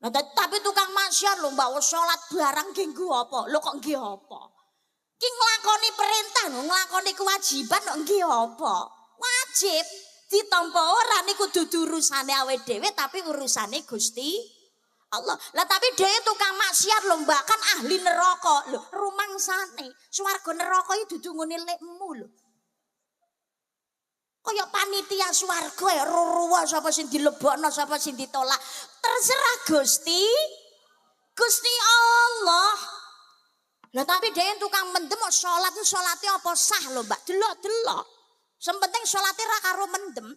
Nah, tapi tukang maksiat lho mbak sholat barang nggih nggo apa? Lho kok nggih apa? Ki nglakoni perintah lho, nglakoni kewajiban kok nggih apa? Wajib ditampa ora niku dudu urusane awake dhewe tapi urusane Gusti Allah. Lah tapi dia tukang maksiat lho mbak, kan ahli neraka lho, rumangsane swarga neraka iki dudu ngene lekmu lho. Kaya panitia swarga ya ruruwa sapa sing dilebokno sapa sing ditolak. Terserah Gusti Allah. Lah tapi dia tukang mendem salat itu salate apa sah lho mbak, delok-delok. Sempenting salate ra karo mendem.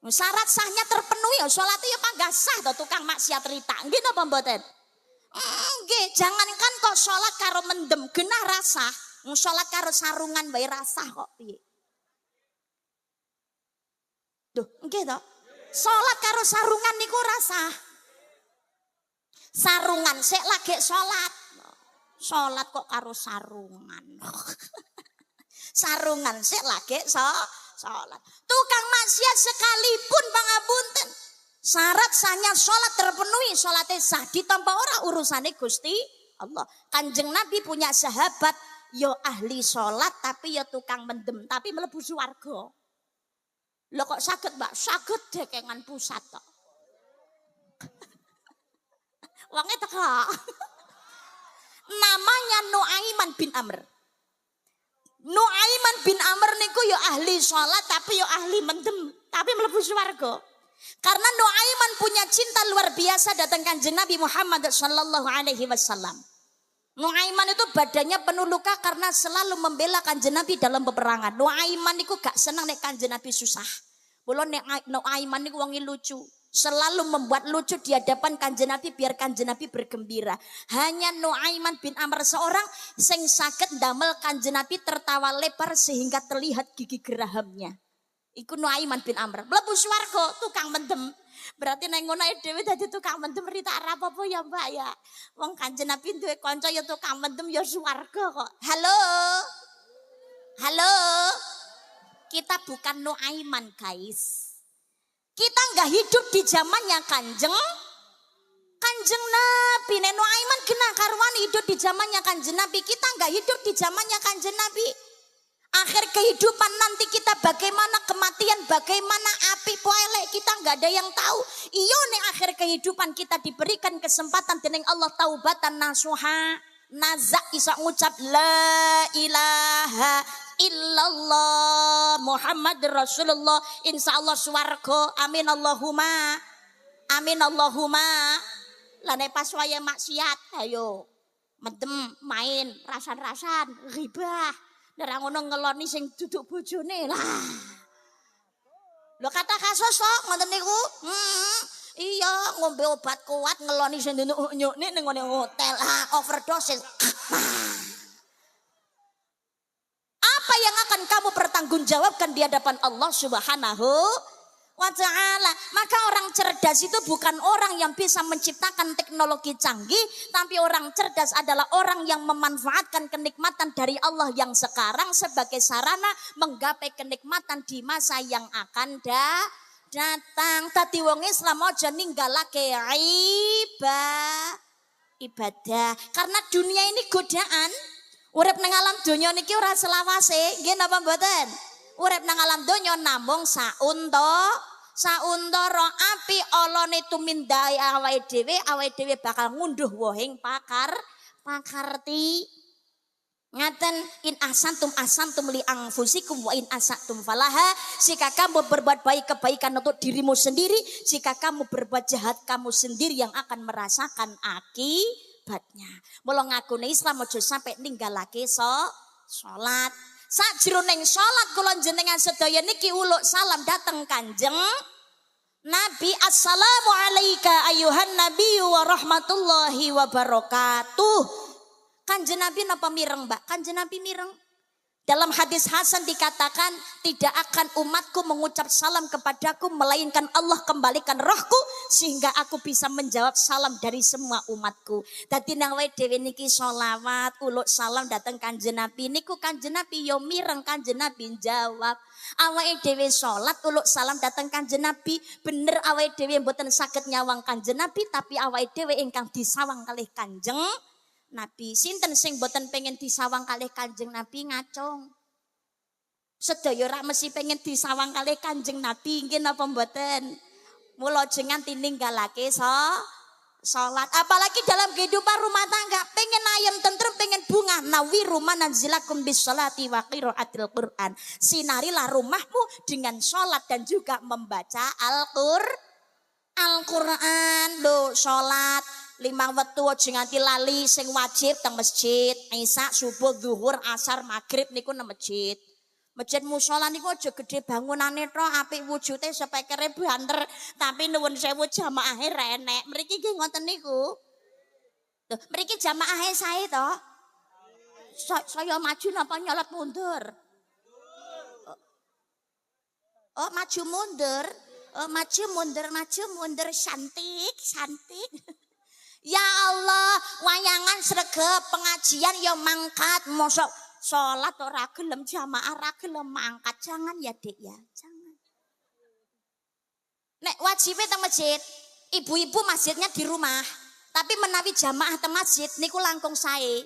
Syarat sahnya terpenuhi ya salatnya ya panggah sah to tukang maksiat rita. Nggih napa mboten? Nggih, jangankan kok salat karo mendem genah rasah. Salat karo sarungan wae rasah kok piye. Duh, nggih to? Salat karo sarungan niku rasah. Sarungan sik lagi salat. Salat kok karo sarungan. Sarungan sik lagi salat. Tukang maksiat sekalipun pangapunten. Syarat sahnya salat terpenuhi, salatnya sah ditampa ora urusane Gusti Allah. Kanjeng Nabi punya sahabat yo ahli salat tapi yo tukang mendem tapi mlebu swarga. Lho kok saged, Mbak? Saged dekengan pusat tok. Wonge teka. Namanya Nuaiman bin Amr. Nuaiman bin Amr niku yo ahli sholat tapi yo ahli mendem tapi mlebu swarga. Karena Nuaiman punya cinta luar biasa datang Kanjeng Nabi Muhammad sallallahu alaihi wasallam. Nuaiman itu badannya penuh luka karena selalu membela Kanjeng Nabi dalam peperangan. Nuaiman niku gak senang nek Kanjeng Nabi susah. Mula nek Nuaiman niku wong lucu. Selalu membuat lucu di hadapan Kanjeng Nabi biar Kanjeng Nabi bergembira. Hanya Nuaiman bin Amr seorang sing saged ndamel Kanjeng Nabi tertawa lebar sehingga terlihat gigi gerahamnya. Iku Nuaiman bin Amr. Mlebu swarga tukang mendem. Berarti nang ngono dhewe dadi tukang mendem rita apa ya Mbak ya. Wong Kanjeng Nabi duwe kanca ya tukang mendem ya swarga kok. Halo. Halo. Kita bukan Nuaiman guys. Kita nggak hidup di zamannya Kanjeng Nabi. Nek Nuaiman kena karuan hidup di zamannya Kanjeng Nabi. Kita nggak hidup di zamannya Kanjeng Nabi. Akhir kehidupan nanti kita bagaimana, kematian bagaimana, api poelek kita nggak ada yang tahu. Iyo nek akhir kehidupan kita diberikan kesempatan dening Allah taubatan nasuha, nazak bisa ngucap la ilaha illallah Muhammad Rasulullah, insya Allah swarga. Amin Allahumma, amin Allahumma. Lah nek pas waya maksiat, ayo medem main rasan-rasan ghibah. Ora ngono ngeloni sing duduk bojone lah. Lho kata kasus kok ngoten niku. Iya, ngombe obat kuat ngeloni sing nyuk-nyukne ning ngene hotel. Overdose. Apa yang akan kamu pertanggungjawabkan di hadapan Allah Subhanahu wa ta'ala? Maka orang cerdas itu bukan orang yang bisa menciptakan teknologi canggih, tapi orang cerdas adalah orang yang memanfaatkan kenikmatan dari Allah yang sekarang sebagai sarana menggapai kenikmatan di masa yang akan datang. Tadi wong Islam aja ninggalake ibadah karena dunia ini godaan. Urip nang alam donya niki ora selawase, nggih napa mboten? Urip nang alam donya namung sauntara api olone tumindai awake dhewe bakal ngunduh wohing pakarti. Ngaten in asantum li anfusikum wa in asatum falaha. Jika kamu berbuat baik kebaikan untuk dirimu sendiri, jika kamu berbuat jahat kamu sendiri yang akan merasakan akibatnya. Mula ngakune Islam aja sampai ninggalake salat. Sajroning salat kula jenengan sedaya niki uluk salam dateng Kanjeng Nabi. Assalamu alayka ayuhan nabiyyu wa rahmatullahi wa barakatuh. Kanjeng Nabi napa mireng, Mbak? Kanjeng Nabi mireng. Dalam hadis Hasan dikatakan tidak akan umatku mengucap salam kepadaku melainkan Allah kembalikan rohku sehingga aku bisa menjawab salam dari semua umatku. Dadi nang wae dhewe niki sholawat uluk salam dateng Kanjeng Nabi niku Kanjeng Nabi yo mireng, Kanjeng Nabi jawab. Awake dhewe salat uluk salam dateng Kanjeng Nabi, bener awake dhewe mboten saged nyawang Kanjeng Nabi tapi awake dhewe ingkang disawang kalih Kanjeng Nabi. Sinten sing boten pengen disawang kalih Kanjeng Nabi ngacung. Sedaya ora mesti pengen disawang kalih Kanjeng Nabi, nggih napa mboten? Mula jenengan tininggalake salat. Apalagi dalam kehidupan rumah tangga, pengen ayem tentrem, pengen bunga. Nawi rumah nanzilakum bis sholati wa qiraatil Qur'an. Sinarilah rumahmu dengan salat dan juga membaca Al-Qur'an. Lho salat 5 wektu aja nganti lali, sing wajib teng masjid, Isya, subuh, zuhur, asar, maghrib niku nang masjid. Masjid musala niku aja gede bangunane tok, apik wujude sepekere banter, tapi nuwun sewu jamaahe renek. Mriki nggih ngoten niku. Lho, mriki jamaahe sae to? Saya maju napa nyolot mundur? Oh, maju mundur. Oh, maju mundur cantik. Ya Allah, wayangan sregep pengajian ya mangkat, mosok salat ora gelem jamaah ora gelem mangkat. Jangan ya, Dik ya, jangan. Nek wajibe teng masjid, ibu-ibu masjidnya di rumah, tapi menawi jamaah teng masjid niku langkung sae.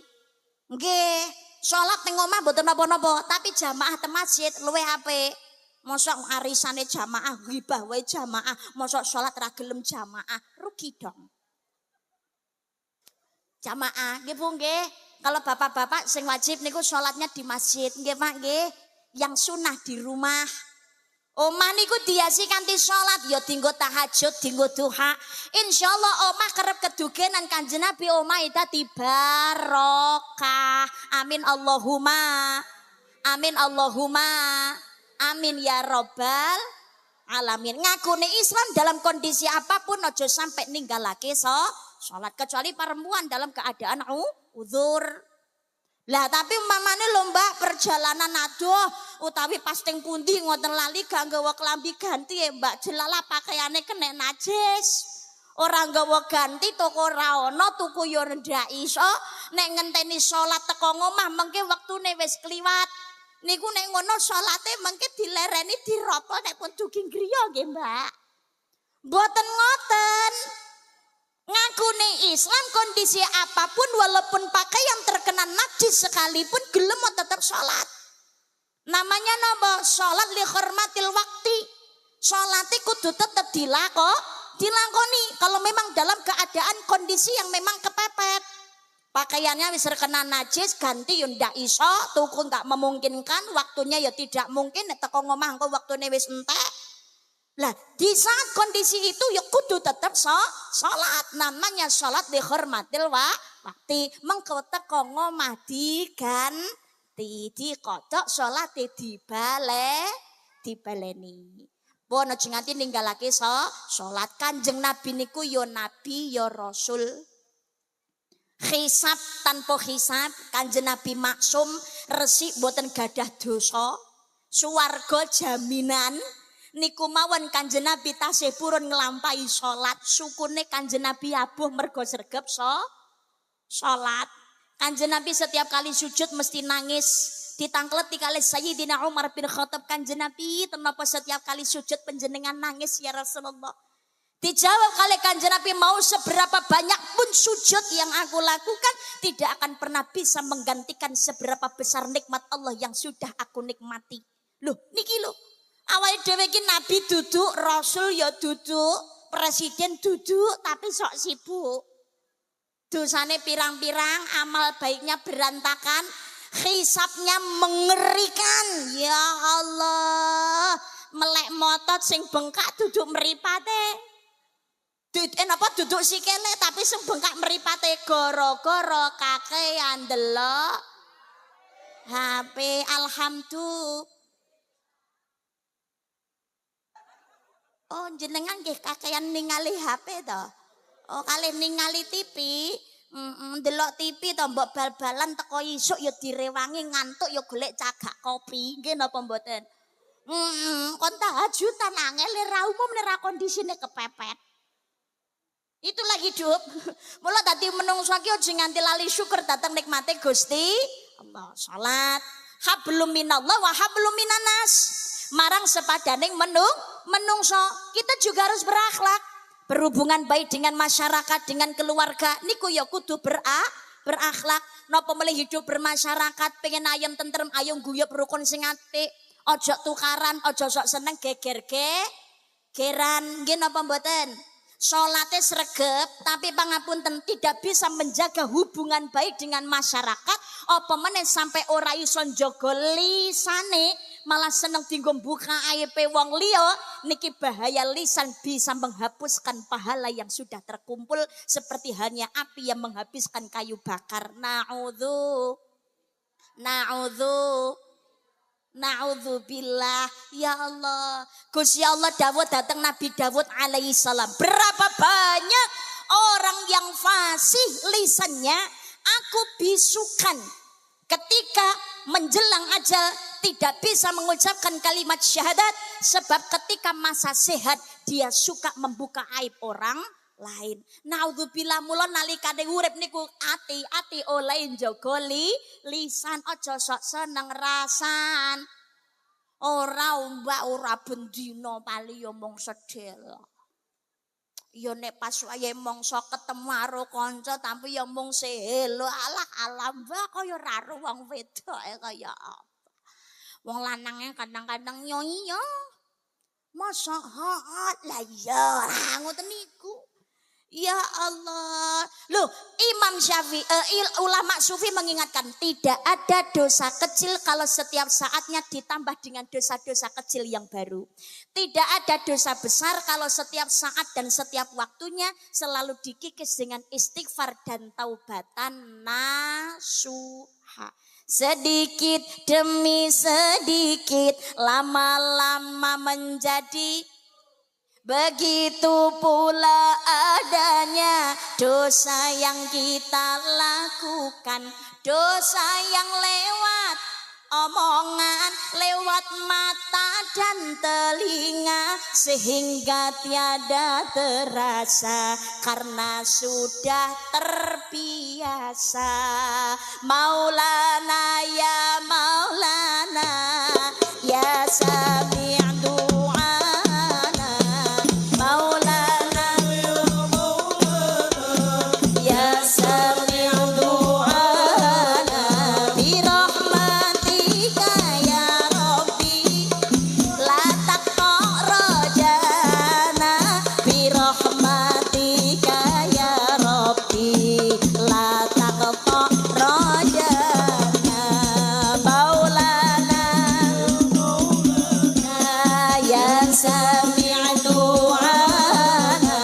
Nggih, salat teng omah mboten napa-napa, tapi jamaah teng masjid luwih apik. Mosok arisane jamaah, ghibah wae jamaah, mosok salat ora gelem jamaah, rugi dong. Jamaah, nggih Bu nggih. Kalau bapak-bapak sing wajib niku salatnya di masjid, nggih Pak nggih. Yang sunah di rumah. Omah niku diasi kanthi salat ya dienggo tahajud, dienggo duha. Insyaallah omah kerep kedugenan Kanjeng Nabi omah dadi barokah. Amin Allahumma. Amin Allahumma. Amin ya rabbal alamin. Ngakune Islam dalam kondisi apapun aja sampai ninggalake salat kecuali perempuan dalam keadaan uzur. Lah tapi umpamane lho Mbak perjalanan adoh utawi pas teng pundi ngoten lali gak nggawa klambi ganti ya Mbak jelala pakaiane kena najis. Ora nggawa ganti toko ora ana tuku yo ndak iso nek ngenteni salat teko ngomah mengke wektune wis kliwat. Niku nek ngono salate mengke dilereni diropol nek pun dugi griya nggih Mbak. Mboten ngoten. Ngakune Islam kondisi apapun walaupun pakaian terkena najis sekalipun gelem tetap sholat. Namanya napa? Sholat li hormatil wakti. Sholati kudu tetap dilakoni. Kalau memang dalam keadaan kondisi yang memang kepepet. Pakaiannya wis terkena najis ganti yo ndak iso, tuku nggak memungkinkan, waktunya ya tidak mungkin nek teko ngomah engko waktune wis entek. Lah di saat kondisi itu ya kudu tetap sholat. Namanya sholat dihormatil waktu mengko teko ngomah diganti dikocok sholat dibaleni. Pun aja nganti ninggalake sholat. Kanjeng Nabi niku ya nabi ya rasul. Hisab tanpa hisab, Kanjeng Nabi maksum, resik boten gadah dosa. Swarga jaminan. Niku mawon Kanjeng Nabi tasih purun nglampahi salat, sukune Kanjeng Nabi abuh mergo sregep salat. Kanjeng Nabi setiap kali sujud mesti nangis, ditangkleti kali Sayyidina Umar bin Khattab. Kanjeng Nabi, kenapa setiap kali sujud panjenengan nangis ya Rasulullah? Dijawab kali Kanjeng Nabi, mau seberapa banyak pun sujud yang aku lakukan tidak akan pernah bisa menggantikan seberapa besar nikmat Allah yang sudah aku nikmati. Loh, niki loh. Awal dhewe iki nabi duduk, rasul ya duduk, presiden duduk tapi sok sibuk. Dosane pirang-pirang, amal baiknya berantakan, hisabnya mengerikan. Ya Allah, melek motot sing bengkak duduk mripate. Duduk sikile tapi sing bengkak mripate gara-gara kakean delok HP. Alhamdulillah. Oh jenengan nggih kakean ningali HP to. Oh kalih ningali TV. Delok TV to mbok bal-balan teko isuk ya direwangi ngantuk ya golek cagak kopi. Nggih napa mboten? Kon tahajudan angel ra umum nek ra kondisine kepepet. Itulah hidup. Mula dadi menungso iki aja nganti lali syukur datang nikmate Gusti Allah. Salat hablum minallah wa hablum minanas. Marang sepadaning menungso, kita juga harus berakhlak, berhubungan baik dengan masyarakat, dengan keluarga. Niku ya kudu berakhlak. Napa melih hidup bermasyarakat, pengen ayam tentrem, ayam guyub rukun sing apik. Ojo tukaran, ojo sok seneng geran. Nggih napa mboten? Salate sregep tapi pangapunten tidak bisa menjaga hubungan baik dengan masyarakat. Apa meneh sampai ora iso njaga lisane, malah seneng dienggo buka aibe wong liya. Niki bahaya, lisan bisa menghapuskan pahala yang sudah terkumpul seperti halnya api yang menghabiskan kayu bakar. Na'udzubillah. Ya Allah, Gusti Allah dawuh datang Nabi Dawud alaihi salam, berapa banyak orang yang fasih lisannya aku bisukan ketika menjelang ajal tidak bisa mengucapkan kalimat syahadat, sebab ketika masa sehat dia suka membuka aib orang lain. Naudzubillah. Mula nalikane urip niku ati oleh njaga lisan, aja sok seneng rasan. Ora mbak ora bendina pali ya mung sedhela. Ya nek pas wayahe mangsa ketemu karo kanca tapi ya mung sehelo. Alah mbak kaya ora ro wong wedoke kaya apa. Wong lanange kadang-kadang nyonyi ya. Masa lah ya ngoten niku. Ya Allah. Loh, Imam Syafi'i, ulama sufi mengingatkan tidak ada dosa kecil kalau setiap saatnya ditambah dengan dosa-dosa kecil yang baru. Tidak ada dosa besar kalau setiap saat dan setiap waktunya selalu dikikis dengan istighfar dan taubatan nasuha. Sedikit demi sedikit, lama-lama menjadi Begitu pula adanya dosa yang kita lakukan, dosa yang lewat omongan, lewat mata dan telinga, sehingga tiada terasa karena sudah terbiasa. Maulana ya Maulana ya Sami' du'ana, Maulana ya Sami' du'ana, birahmatika ya Rabbi la taqta' rajana, birahmatika ya Rabbi la taqta' rajana. Maulana ya Sami' du'ana,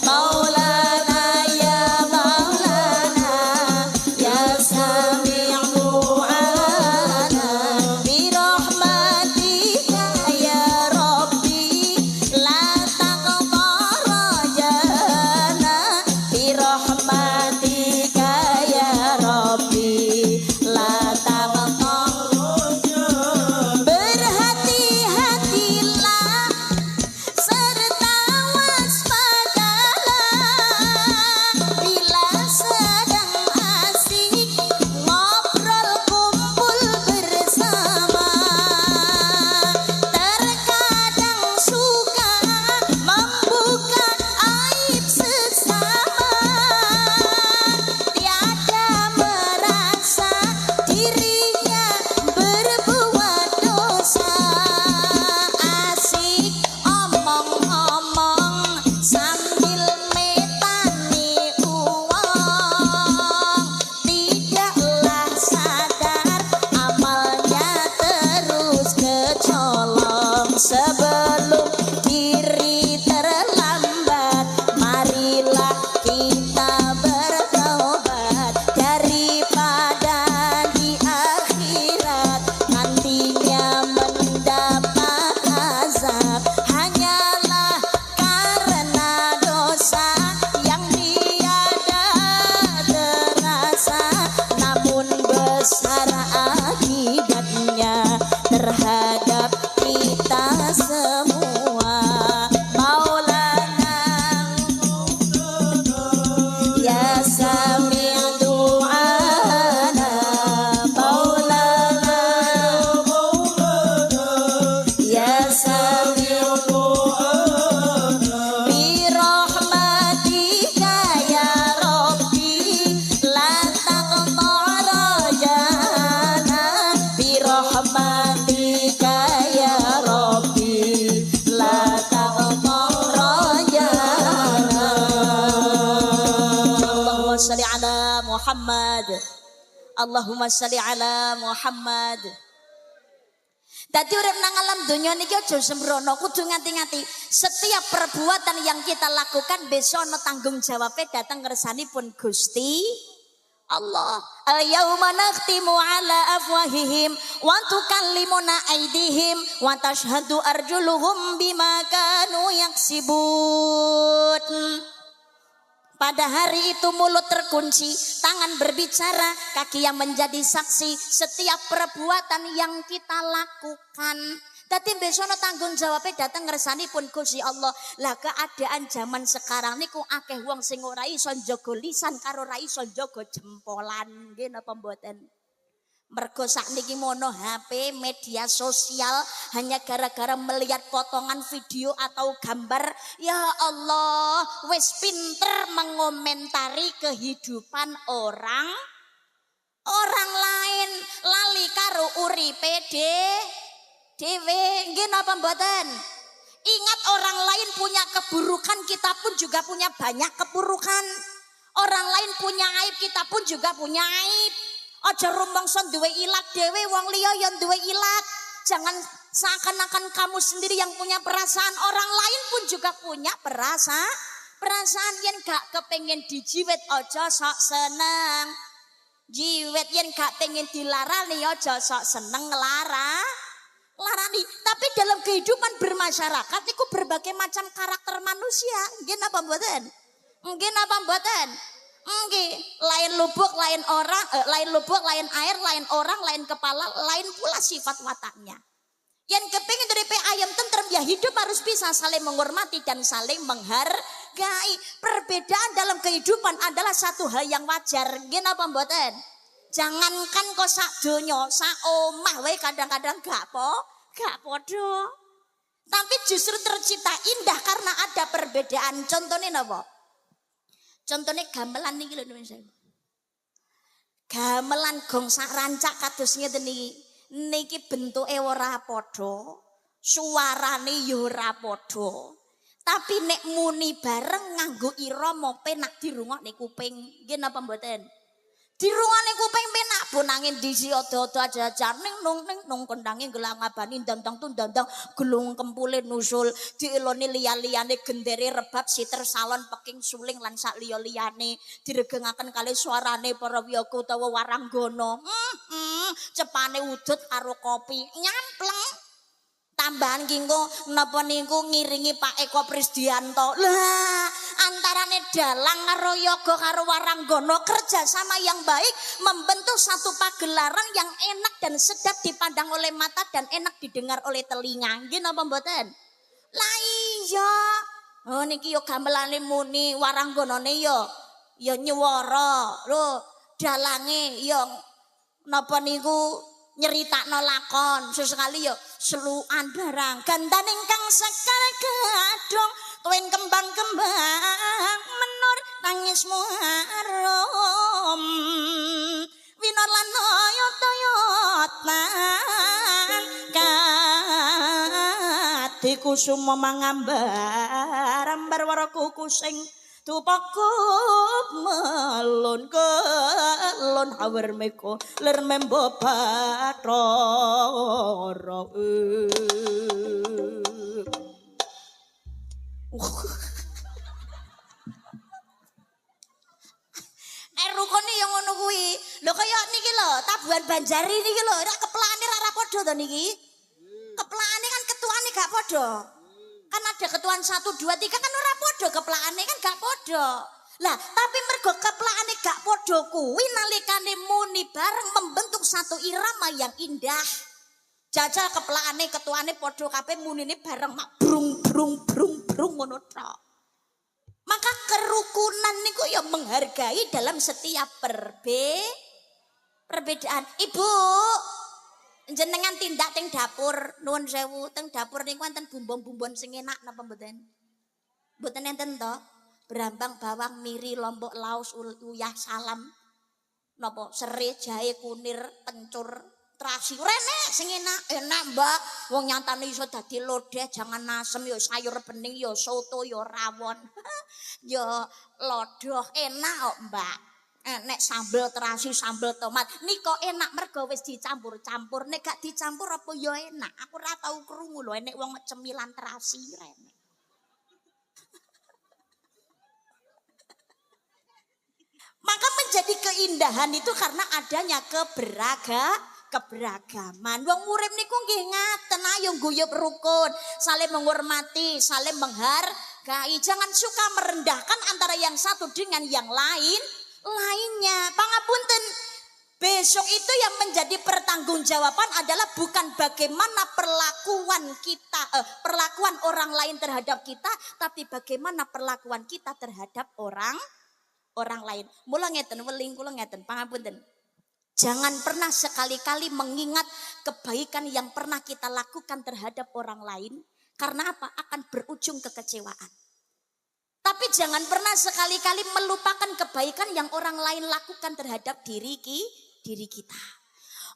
Maulana ya Maulana ya Sami' du'ana, birahmatika ya Rabbi la taqta' rajana, birahmatika ya Rabbi la taqta'. Berhati-hatilah serta waspadalah bila sedang asik ngobrol kumpul bersama. Terkadang suka membuka aib sesama, tiada merasa dirinya berbuat dosa. Asik omong-omong sambil metani uang, tidaklah sadar amalnya terus kecolong. Sebelum diri terlambat, marilah kita bertobat, daripada di akhirat nantinya mendapat azab. Hanyalah karena dosa yang tiada terasa, namun besar akibatnya terhadap kita semua. Maulana ya Sami' du'ana, Maulana ya Sami' birahmatika ya Rabbi la taqta' rajana, birahmatika ya Rabbi la taqta' rajana. Allahumma shalli ala Muhammad, Allahumma shalli ala Muhammad. Dadi urip nang alam donya niki aja sembrono, kudu ngati-ngati. Setiap perbuatan yang kita lakukan besok ana tanggung jawabnya datang kersanipun Gusti Allah. Al-yauma nakhtimu ala afwahihim wa tukallimuna aydihim wa tashhadu arjuluhum bima kanu yaksibun. Pada hari itu mulut terkunci, tangan berbicara, kaki yang menjadi saksi setiap perbuatan yang kita lakukan. Dadi besok tanggung jawabnya datang ngersanipun Gusti Allah. Lah keadaan zaman sekarang niku akeh wong sing ora iso njaga lisan karo ora iso njaga jempolan. Nggih napa mboten? Mergo sakniki mono HP, media sosial, hanya gara-gara melihat potongan video atau gambar, ya Allah, wis pinter mengomentari kehidupan orang lain, lali karo uripe dhewe. Nggih napa mboten? Ingat orang lain punya keburukan, kita pun juga punya banyak keburukan. Orang lain punya aib, kita pun juga punya aib. Aja rumangsa duwe ilat dhewe, wong liya ya duwe ilat. Jangan seakan-akan kamu sendiri yang punya perasaan, orang lain pun juga punya perasaan. Yen gak kepengin dijiwet aja sok seneng. Jiwet yen gak pengen dilarani aja sok seneng larani. Tapi dalam kehidupan bermasyarakat itu berbagai macam karakter manusia. Nggih napa mboten? Nggih napa mboten? Nggih, lain lubuk, lain orang, lain lubuk, lain air, lain orang, lain kepala, lain pula sifat wataknya. Yang kepingin dari ayam tentrem ya hidup harus bisa saling menghormati dan saling menghargai. Perbedaan dalam kehidupan adalah satu hal yang wajar. Nggih napa mboten? Jangankan kok sak donya, sak omah wae kadang-kadang gak podo. Tapi justru tercipta indah karena ada perbedaan. Contohnya napa? Contohnya gamelan niki lho nuwun. Gamelan gong sak rancak kados ngeten niki. Niki bentuke ora padha, suarane ya ora padha. Tapi nek muni bareng nganggo irama penak dirungokne kuping. Nggih napa mboten? Dirungokne kuping penak bonangin disi ada-ada jajar ning nung kendange gelangabani dandang tun dandang gelung kempule nusul dieloni liya-liyane gendere rebab siter salon peking suling lan sak liya-liyane diregengaken kali suarane para wiyaga utawa waranggana. Cepane udut karo kopi nyampleng. Tambahan kingko napa niku ngiringi Pak Eko Prisdianto. Lah, antarane dalang karo yoga karo waranggana kerja sama yang baik membentuk satu pagelaran yang enak dan sedap dipandang oleh mata dan enak didengar oleh telinga. Nggih napa mboten? Lah iya. Oh niki yo gamelane muni warangganane yo nyuwara. Lho, dalange yo napa niku nyeritakno lakon sesekali yo seluan barang gandan ingkang sekar gadong tuwin kembang-kembang menur nangismu harum winor lan oyot-oyotan katiku sumo mangambar ambar waraku kusing tupakup melon kelon hawer meko ler membo patoro rukune yang ngono kuwi lho kaya niki lho Tabuhan Banjari niki lho ora keplakane ora padha to niki keplakane kan ketuane gak padha. Kan ada ketuan 1, 2, 3 kan ora podo keplakane kan gak podo. Lah tapi mergo keplakane gak podo kuwi nalikane muni bareng membentuk satu irama yang indah. Jajal keplakane ketuane podo kabeh munine bareng mak brung brung brung brung ngono tok. Maka kerukunan niku ya menghargai dalam setiap perbedaan. Ibu jenengan tindak teng dapur nuwun sewu teng dapur niku wonten bumbon-bumbon sing enak napa mboten? Mboten enten to? Brambang, bawang, miri, lombok, laos, uyah, salam. Napa serai, jahe, kunir, kencur, terasi. Rene sing enak Mbak. Wong nyatane iso dadi lodeh, jangan asem ya sayur bening ya soto ya rawon. Ya lodoh enak kok Mbak. Nek sambel terasi sambel tomat niko enak mergo wis dicampur-campur nek gak dicampur apa ya enak aku ora tau krungu lho nek wong cemilan terasi rene. Maka menjadi keindahan itu karena adanya keberagaman. Wong urip niku nggih ngaten ayo guyub rukun, saling menghormati, saling menghargai. Jangan suka merendahkan antara yang satu dengan yang lainnya. Pangapunten, besok itu yang menjadi pertanggungjawaban adalah bukan bagaimana perlakuan orang lain terhadap kita, tapi bagaimana perlakuan kita terhadap orang lain. Mula ngeten weling kula ngeten, pangapunten. Jangan pernah sekali-kali mengingat kebaikan yang pernah kita lakukan terhadap orang lain, karena apa? Akan berujung kekecewaan. Tapi jangan pernah sekali-kali melupakan kebaikan yang orang lain lakukan terhadap diri kita.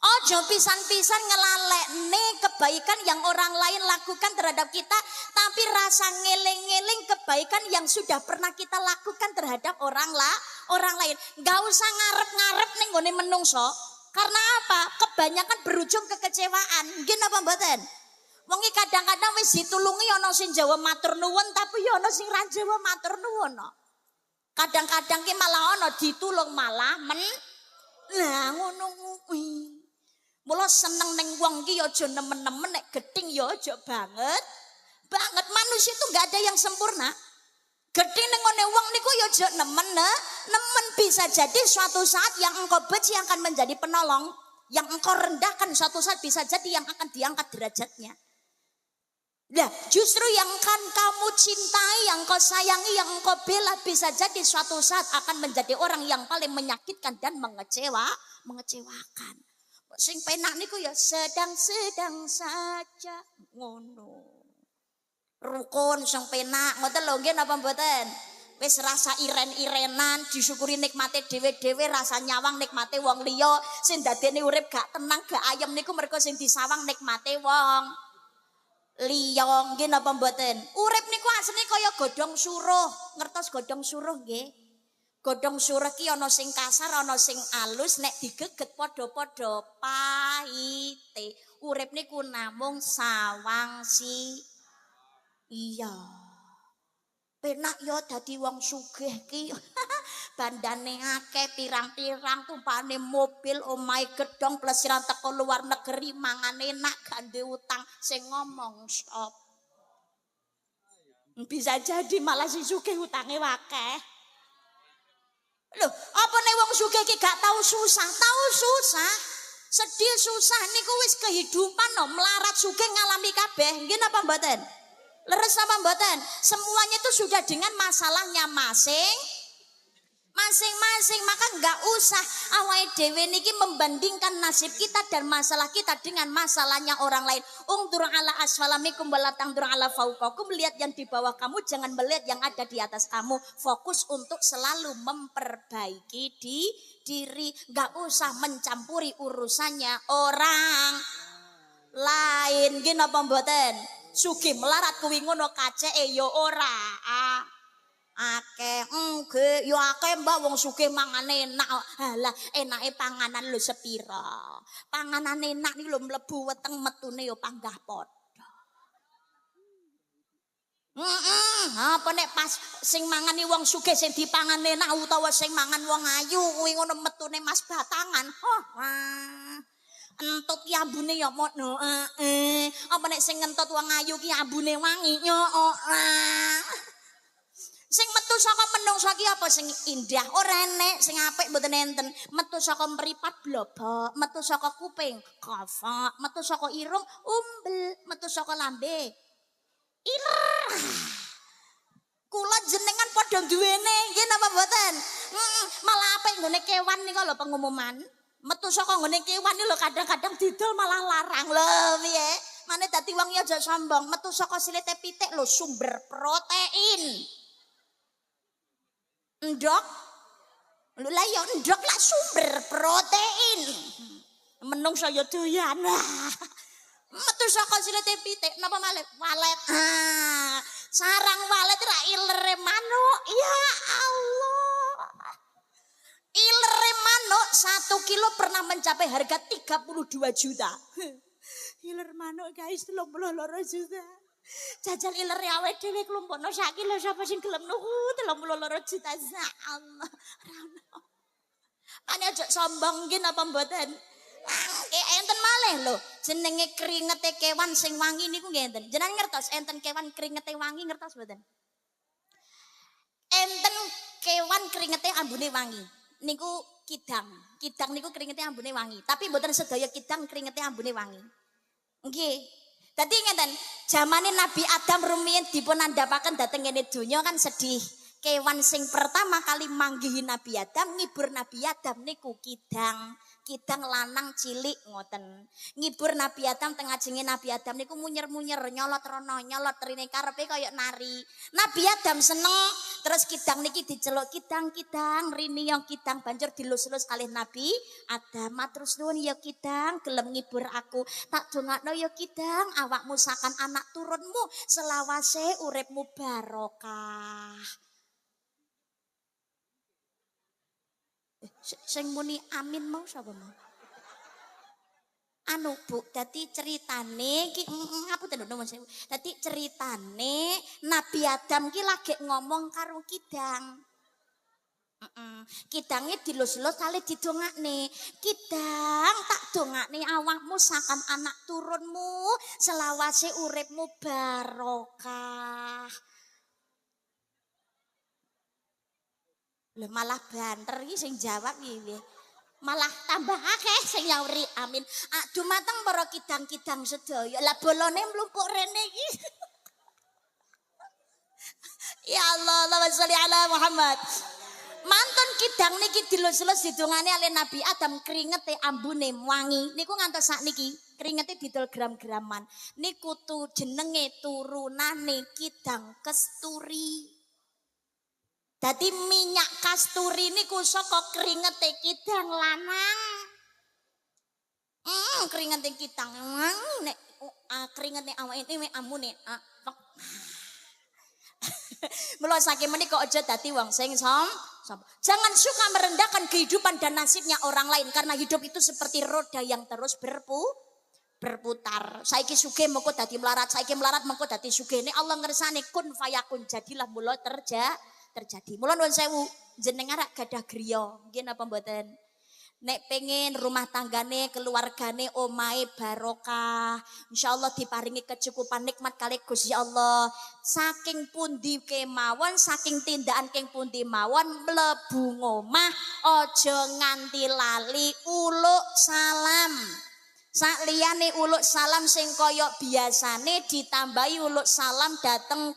Ojo pisan-pisan ngelalekne kebaikan yang orang lain lakukan terhadap kita, tapi rasa ngeling-ngeling kebaikan yang sudah pernah kita lakukan terhadap orang lain. Gak usah ngarep-ngarep ning nggone menungso. Karena apa? Kebanyakan berujung kekecewaan. Nggih napa mboten? Wong kadang-kadang wis ditulungi ana sing Jawa matur nuwun tapi ya ana sing ra Jawa matur nuwun. Kadang-kadang ki malah ana ditulung malah lah ngono kuwi. Mula seneng ning wong ki aja nemen-nemen, nek gething ya aja banget. Banget manusia itu enggak ada yang sempurna. Gething ning ngene wong niku ya aja nemen, nemen bisa jadi suatu saat yang engkau benci akan menjadi penolong, yang engkau rendahkan suatu saat bisa jadi yang akan diangkat derajatnya. Nah, justru yang kan kamu cintai, yang kau sayangi, yang engkau bela bisa jadi suatu saat akan menjadi orang yang paling menyakitkan dan mengecewakan. Sing penak niku ya sedang-sedang saja ngono. Rukun sing penak ngoten lho nggih napa mboten? Wis rasa iren-irenan, disyukuri nikmate dhewe-dhewe, rasa nyawang nikmate wong liya, sing dadene urip gak tenang, gak ayem niku mergo sing disawang nikmate wong liya nggih napa mboten? Urip niku asline kaya godhong suruh. Ngertos godhong suruh nggih? Godhong suruh ki ana sing kasar, ana sing alus, nek digeget padha-padha pahite. Urip niku namung sawang iya. Penak yo dadi wong sugih ki. Bandane akeh, pirang-pirang, tumpane mobil, omahe gedhong, plesiran teko luar negeri, mangan enak, gandhe utang, sing ngomong stop. Bisa jadi malah si sugih utange akeh. Loh, apa nek wong sugih ki gak tahu susah? Tahu susah. Sedih susah niku wis kehidupan no, melarat sugih ngalami kabeh. Nggih napa mboten? Leres apa mboten? Semuanya itu sudah dengan masalahnya masing-masing, maka enggak usah awake dhewe niki membandingkan nasib kita dan masalah kita dengan masalahnya orang lain. Ungdur ala asfalamikum wala tangdur ala fauqakum, lihat yang di bawah kamu, jangan melihat yang ada di atas kamu. Fokus untuk selalu memperbaiki diri, enggak usah mencampuri urusannya orang lain. Nggih napa mboten? Sugih melarat kuwi ngono kaceke ya ora akeh nggih ya akeh mbak wong sugih mangan enak. Halah enake panganan lho sepira, panganan enak iki lho mlebu weteng metune ya panggah padha. Apa nek pas sing mangani wong sugih sing dipangan enak utawa sing mangan wong ayu kuwi ngono metune mas batangan. Entut ki ambune ya mono. Apa nek sing ngentut wong ayu ki ambune wangi yo. Sing metu saka menungsa ki apa sing indah? Ora enek sing apik mboten enten. Metu saka mripat blobok, metu saka kuping kafak, metu saka irung umbel, metu saka lambe iler. Kula jenengan padha duwene nggih napa mboten? Malah apik nggone kewan nika lho pengumuman. Metu saka nggone kewan iki lho kadang-kadang didol malah larang lho piye. Mane dadi wong ya aja sombong, metu saka silite pitik lho sumber protein. Endok. Lho lah ya endok lah sumber protein. Menungso ya doyan. Metu saka silite pitik napa malih? Walet. Sarang walet ra ilere manuk. Ya Allah. Ilere manuk 1 kilo pernah mencapai harga 32 juta. Iler manuk guys 32 juta. Jajal iler awake dhewe klumpukno sak kilo sapa sing gelem nuku 32 juta. Allah. Ane aja sombong nggih napa mboten? Enten malih lho jenenge kringete kewan sing wangi niku nggih enten. Jenengan ngertos enten kewan kringete wangi ngertos mboten? Enten kewan kringete ambune wangi. Niku kidang. Kidang niku kringete ambune wangi. Tapi mboten sedaya kidang kringete ambune wangi. Nggih. Dadi ngeten, zamane Nabi Adam rumiyin dipun andhapaken dhateng ngene donya kan sedih. Kewan sing pertama kali manggihi Nabi Adam, ngibur Nabi Adam niku kidang. Kidang lanang cilik ngoten. Ngibur Nabi Adam teng ajenge Nabi Adam niku munyer-munyer nyolot rono, nyolot rine karepe kaya nari. Nabi Adam seneng, terus kidang niki diceluk kidang-kidang, rini yang kidang banjur dilus-lus kalih Nabi Adam. Matur nuwun ya kidang, gelem ngibur aku. Tak dongakno ya kidang, awakmu sakan anak turunmu selawase uripmu barokah. Sing muni amin mau sapa mau? Anu Bu, dadi ceritane iki ngapunten nuwun sewu. Dadi ceritane Nabi Adam ki lagi ngomong karo kidang. Kidange dilus-lus kali didongakne. Kidang tak dongakne awakmu sakan anak turunmu selawase uripmu barokah. Lho malah banter iki sing jawab iki. Malah tambah akeh sing nyauri amin. Dumateng para kidang-kidang sedaya. Lah bolone mlumpuk rene iki. Ya Allah, Allahumma sholli ala Muhammad. Mantun kidang niki dilus-lus didongane oleh Nabi Adam keringete ambune wangi. Niku ngantos sakniki keringete didol gram-graman. Niku tu jenenge turunane kidang kasturi. Dadi minyak kasturi niku saka keringete kidang lanang. Keringete kidang nek keringete awake dhewe ambune Mula saking menika aja dadi wong sing jangan suka merendahkan kehidupan dan nasibnya orang lain karena hidup itu seperti roda yang terus berputar. Saiki sugih mengko dadi melarat, saiki melarat mengko dadi sugih. Nek Allah ngersane kun fayakun jadilah mula terjadi. Mula nuwun sewu jenengan rak gadah griya, nggih napa mboten? Nek pengen rumah tanggane, keluargane, omahe barokah, insyaallah diparingi kecukupan nikmat kali Gusti Allah. Saking pundi kemawon, saking tindakan keng pundi mawon mlebu ngomah aja nganti lali uluk salam. Sakliyane uluk salam sing kaya biasane ditambahi uluk salam dateng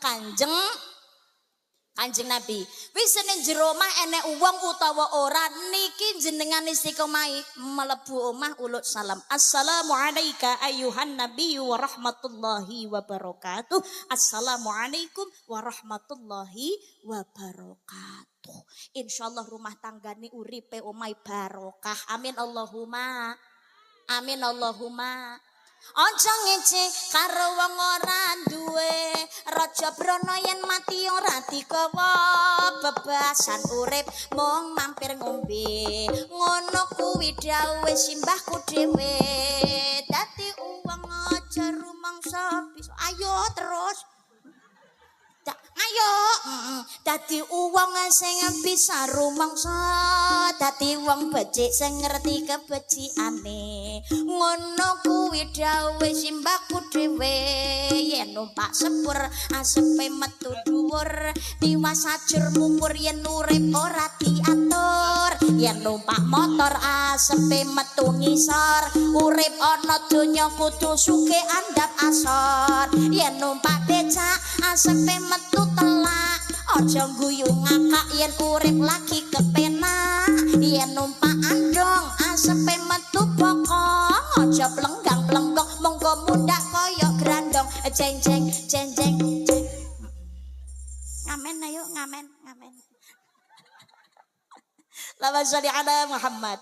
Kanjeng Nabi. Wis ning jero omah enek wong utawa ora niki jenengan istiqomah mlebu omah uluk salam. Assalamu alayka ayyuhan nabiyyu wa rahmatullahi wa barakatuh. Assalamualaikum warahmatullahi wabarakatuh. Insyaallah rumah tanggane uripe omahe barokah. Amin Allahumma. Amin Allahumma. Aja ngece karo wong ora duwe raja brana yen mati ora digawa bebasan urip mung mampir ngombe ngono kuwi dawuhe simbahku dhewe dadi uwang aja rumangsa bisa ayo terus ayo dadi uwang sing bisa rumangsa dadi wong becik sing ngerti kebecikane ngono kuwi dawuhe simbahku dhewe yen numpak sepur asepe metu dhuwur tiwas ajur mumur yen urip ora diatur yen numpak motor asepe metu ngisor urip ana donya kudu sugih andhap asor yen numpak becak asepe metu telak aja guyu ngakak yen urip lagi kepenak yen numpak andong asepe metu bokong aja blenggang-blenggong monggo mundak kaya grandong jeng jeng jeng jeng ngamen ayo ngamen Allahumma sholli ala Muhammad.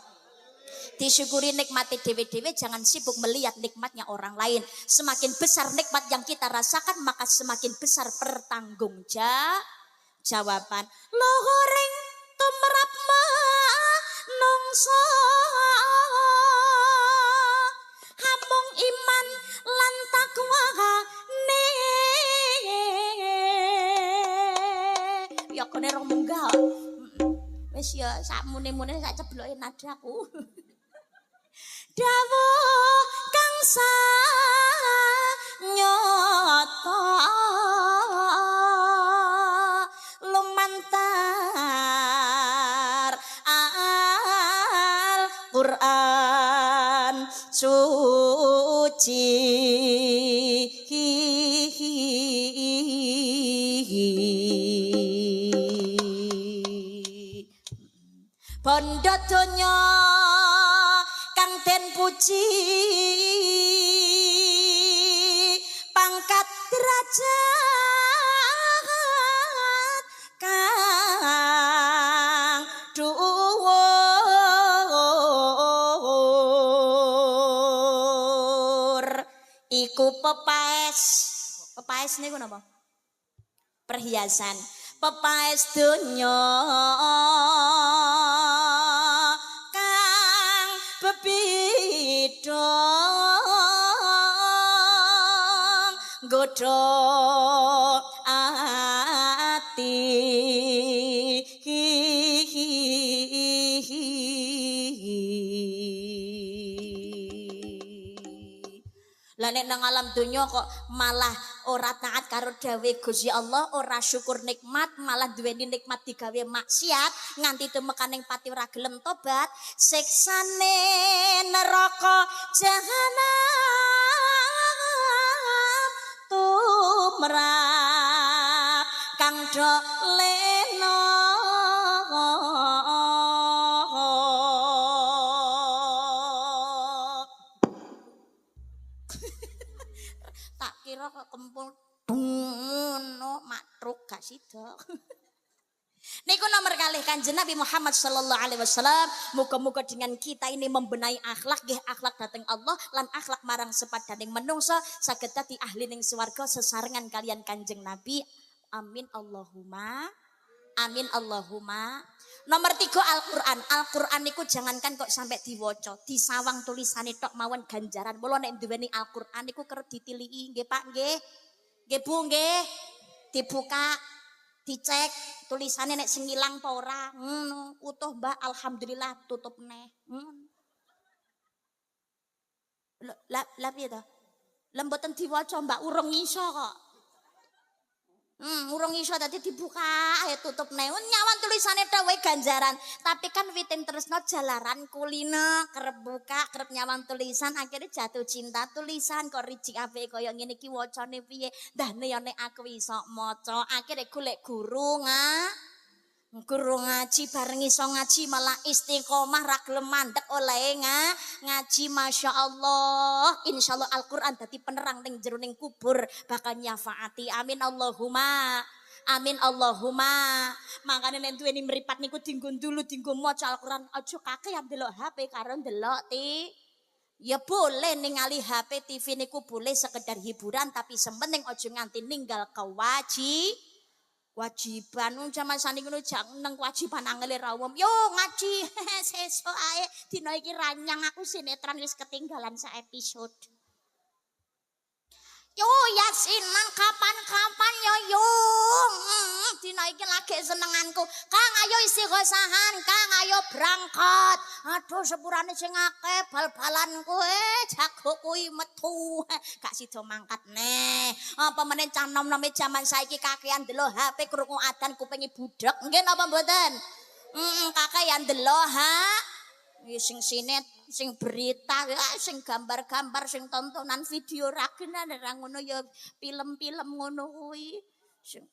Disyukuri nikmati dewe-dewe, jangan sibuk melihat nikmatnya orang lain. Semakin besar nikmat yang kita rasakan, maka semakin besar pertanggungjawaban. Lohoreng tumrap manungsa hamung iman lan takwane. Ya kene rong munggah. Wis ya sak mune-mune sak cebloke nadaku. Dawuh kang sanyata lumantar Al-Qur'an suci bondo donya kang den puji pangkat derajat kang dhuwur iku pepaes niku napa perhiasan pepaes donya kang bebidong godho ati Lah nek nang alam donya kok malah ora taat karo dawe Gusti Allah, ora syukur nikmat, malah duweni nikmat digawe maksiat nganti tumekaning pati ora gelem tobat, siksane neraka jahanam tumrap kang doleno. Tak kira kok kempul ngono matruk gak sida. Niku nomor kalih Kanjeng Nabi Muhammad sallallahu alaihi wasallam, muga-muga dengan kita ini membenahi akhlak nggih, akhlak dhateng Allah lan akhlak marang sepadaning menungso saged dadi ahli ning swarga sesarengan kalian Kanjeng Nabi. Amin Allahumma. Amin Allahumma. Nomor 3 Al-Qur'an. Al-Qur'an niku jangankan kok sampai diwaca, disawang tulisane tok mawon ganjaran. Mula nek duweni Al-Qur'an niku kerep ditiliki nggih Pak nggih. Nggih Bu nggih. Dibuka, dicek tulisane nek sing ilang apa ora. Ngono, utuh Mbak, alhamdulillah tutup neh. Lah piye to? Lah mboten diwaca Mbak, urung iso kok. Urung iso dadi dibuka ae tutup neh. Nyawan tulisane tok wae ganjaran. Tapi kan witin tresno jalaran kulino kerep buka, kerep nyawan tulisan akhirnya jatuh cinta tulisan kok ricik apik kaya ngene iki wacane piye. Ndahne ya nek aku iso maca, akhirnya golek guru guru ngaji bareng iso ngaji malah istiqomah ra gelem mandek oleh ngaji Masya Allah. Insyaallah Al-Qur'an dadi penerang ning jeroning kubur bakal nyafaati. Amin Allahumma. Amin Allahumma. Makane nek duweni mripat niku dienggo dulu dienggo maca Al-Qur'an, aja kakean delok HP karo delok ya boleh ningali HP TV niku boleh sekedar hiburan tapi sementing aja nganti ninggal kewajiban. Jaman saniki ngono jang nang kewajiban angel rawuh. Yo ngaji sesuk ae dina iki ranyang aku sinetron wis ketinggalan sak episode. Yo Yasin man kapan-kapan yo. Dina iki lagi senenganku. Kang ayo istighosahan, Kang ayo berangkat. Aduh sepurane sing akeh bal-balan kowe jago kuwi metu. Gak sida mangkat neh. Apa meneh cah nom-nome jaman saiki kakean delok HP krungu adzan kupinge budhek. Nggih napa mboten? Kakean delok sing sinet, sing berita, sing gambar-gambar, sing tontonan video ragenan ra ngono ya film-film ngono kuwi. Sing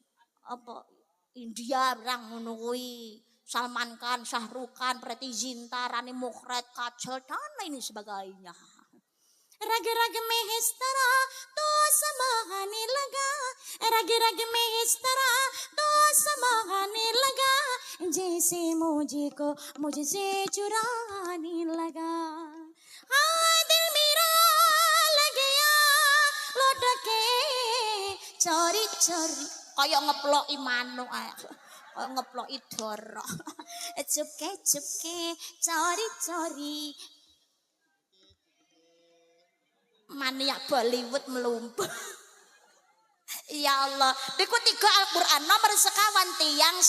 apa India ra ngono kuwi. Salman Khan, Shah Rukh Khan, Preity Zinta, Rani Mukherjee, Kajol dan lain sebagainya. Rag-rag में इस तरह तो समाने लगा, रग-रग में इस तरह तो समाने लगा, जैसे मुझसे चुराने लगा. हाँ दिल मेरा लग गया लौट के चोरी-चोरी. Kayak ngeploki manuk ae. Kayak ngeploki doro. Cupke cori-cori. Maniak Bollywood melumpur. Ya Allah, niku 3 Al-Qur'an nomor sekawan tiang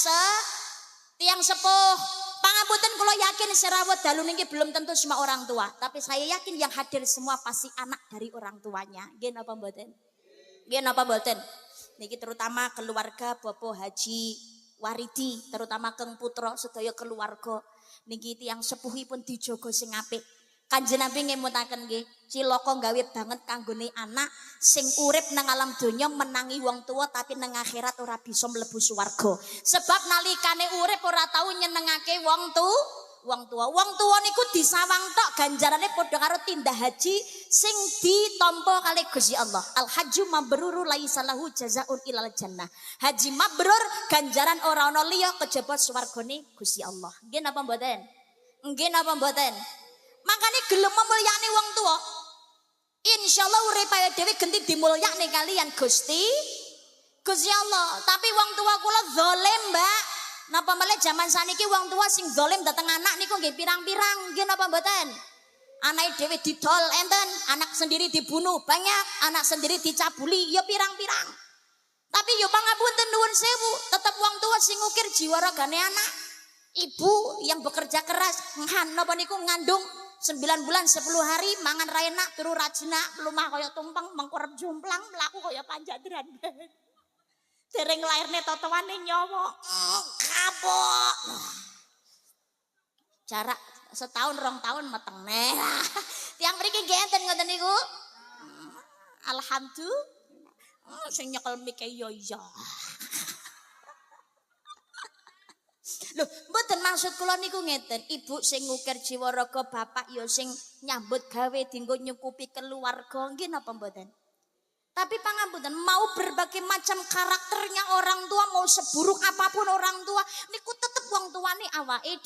sepuh. Pangapunten kula yakin serawat dalu niki belum tentu semua orang tua, tapi saya yakin yang hadir semua pasti anak dari orang tuanya. Nggih napa mboten? Nggih napa mboten? Niki terutama keluarga Bopo Haji Waridi, terutama Keng Putra sedaya keluarga. Niki tiyang sepuhipun dijogo sing apik. Kanjeng Nabi ngemutaken nggih, cilaka gawe banget kanggone anak sing urip nang alam donya menangi wong tua tapi nang akhirat ora bisa mlebu swarga. Sebab nalikane urip ora tau nyenengake wong tua. Wong tua niku disawang tok ganjarane padha karo tindak haji sing ditampa kali Gusti Allah. Al hajju mabrur laisa lahu jazaun ilal jannah. Haji mabrur ganjaran ora ana liya kejaba swargane Gusti Allah. Nggih napa mboten? Nggih napa mboten? Makanya gelem memulyani wong tua. Insyaallah urip ae dhewe genti dimulyani kalian Gusti Allah. Tapi wong tua kula zalim, Mbak. Napa malah zaman saniki wong tua sing zalim dateng anak niku nggih pirang-pirang, nggih napa mboten? Anake dhewe didol enten, anak sendiri dibunuh banyak, anak sendiri dicabuli ya pirang-pirang. Tapi yo pangapunten nuwun sewu, tetep wong tua sing ngukir jiwa ragane anak. Ibu yang bekerja keras napa niku ngandung 9 bulan 10 hari mangan ra enak turu rajina lumah kaya tumpeng mengkurep jomplang mlaku kaya panjadran. Dereng lairne totowane nyawa. Kapok. Jarak setahun 2 tahun meteng neh. Tiang mriki nggih enten ngoten niku. Alhamdulillah. Sing nyekel mike yo iya. Loh, mboten maksud kula niku ngeten, ibu sing ngukir jiwa raga, bapak ya sing nyambut gawe dienggo nyukupi keluarga, nggih napa mboten? Tapi pangapunten, mau berbagai macam karakternya orang tua, mau seburuk apapun orang tua, niku tetep wong tuane awake